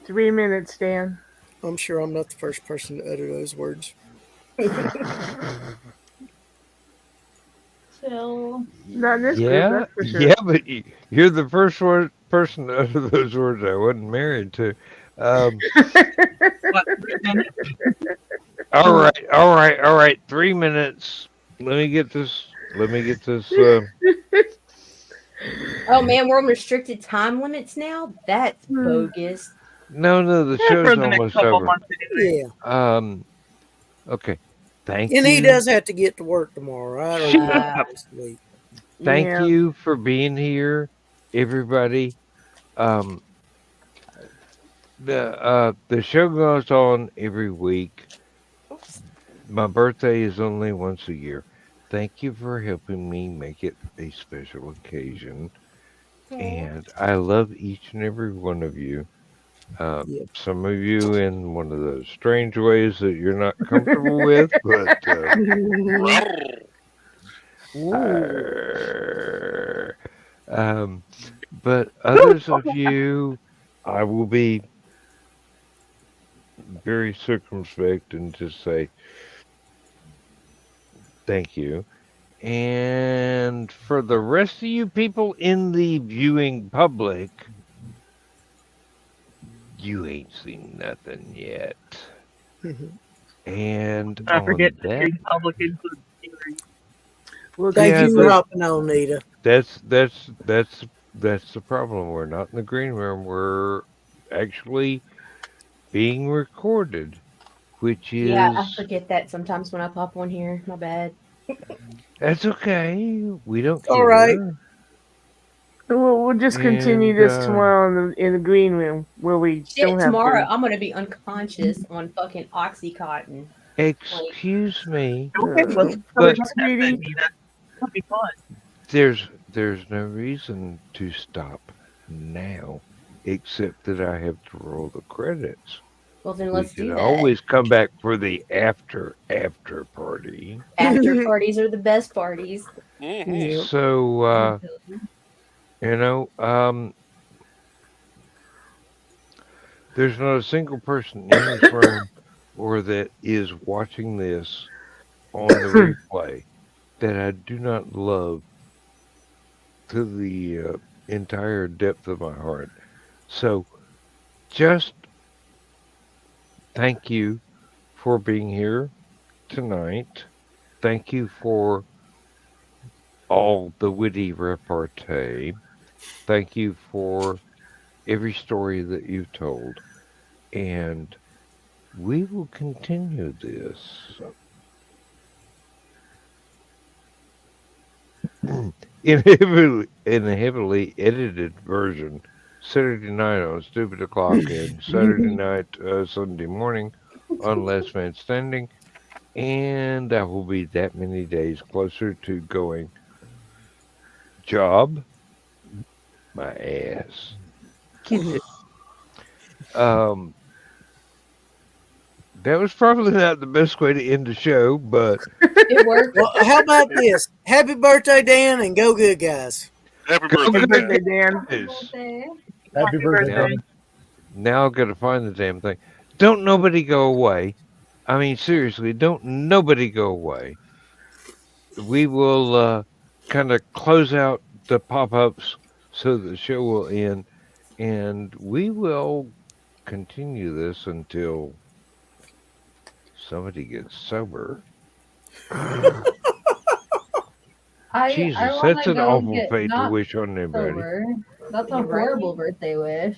3 minutes, Dan. I'm sure I'm not the first person to utter those words. Chill. Not in this Yeah, group, that's for sure. yeah, but you're the first person out of those words I wasn't married to. All right. 3 minutes. Let me get this. Oh man, we're on restricted time limits now. That's bogus. No, the For show's the next almost couple over. months anyway. Yeah. Okay. Thank And you. he does have to get to work tomorrow, right? Or Shut up. Thank Yeah. you for being here, everybody. The show goes on every week. My birthday is only once a year. Thank you for helping me make it a special occasion. And I love each and every one of you. Some of you in one of those strange ways that you're not comfortable with, but but others of you, I will be very circumspect and just say thank you. And for the rest of you people in the viewing public, you ain't seen nothing yet. And I forget on the that, big public includes Gary. Well, Thank Yeah, you but- for helping out, Nita. that's the problem. We're not in the green room. We're actually being recorded, which is Yeah, I forget that sometimes when I pop on here. My bad. that's okay. We don't care. All right. We'll just continue this And, tomorrow in the green room where we Shit, don't have tomorrow to. I'm gonna be unconscious on fucking Oxycontin. Excuse me. Okay, let's But- cover that then, Nita. That'll be fun. There's no reason to stop now, except that I have to roll the credits. Well, then We let's can do that. always come back for the after party. After parties are the best parties. Mhm. So You know, there's not a single person in this room or that is watching this on the replay that I do not love to the entire depth of my heart. So just thank you for being here tonight. Thank you for all the witty repartee. Thank you for every story that you've told. And we will continue this in a heavily edited version Saturday night on Stupid O'Clock and Saturday night, Sunday morning on Last Man Standing. And that will be that many days closer to going job my ass. Get it? That was probably not the best way to end the show, but It worked. Well, how about this? Happy birthday, Dan, and go good, guys. Happy Go birthday. good. Birthday, Dan. Yes. Happy birthday. Now I've got to find the damn thing. Don't nobody go away. I mean, seriously, don't nobody go away. We will kind of close out the pop-ups so the show will end, and we will continue this until somebody gets sober. Jesus, wanna that's an go awful get fate to not wish on anybody. sober. That's a You're right. horrible birthday wish.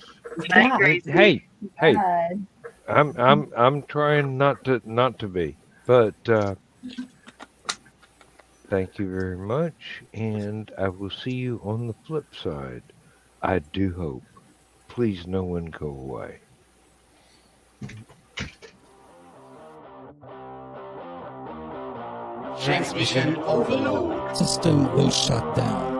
Hey, God. I'm trying not to be, but thank you very much, and I will see you on the flip side. I do hope. Please, no one go away. Transmission overload. System will shut down.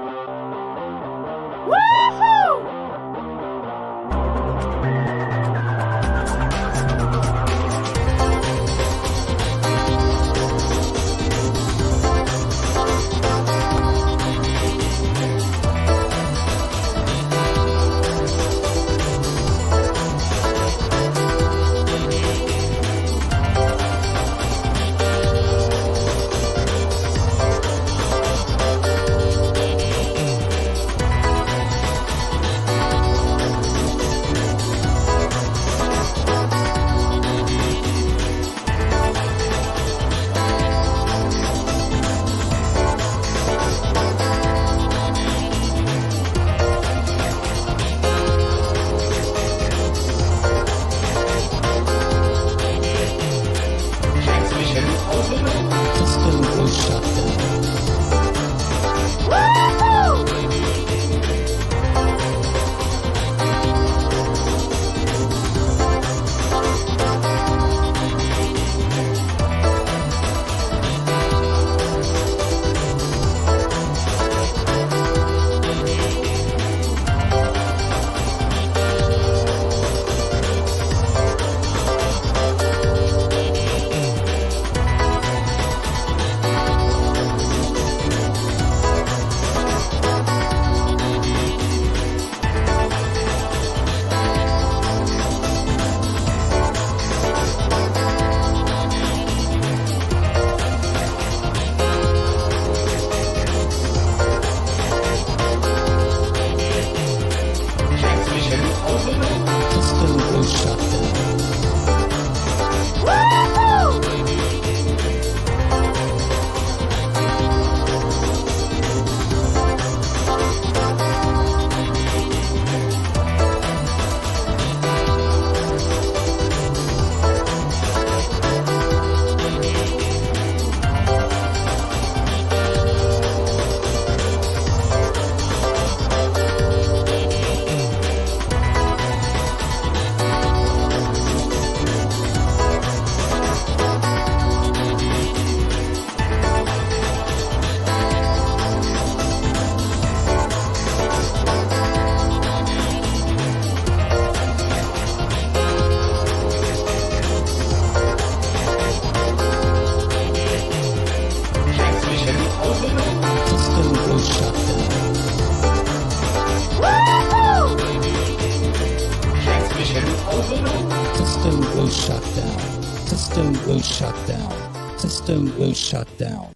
shut down. System will shut down.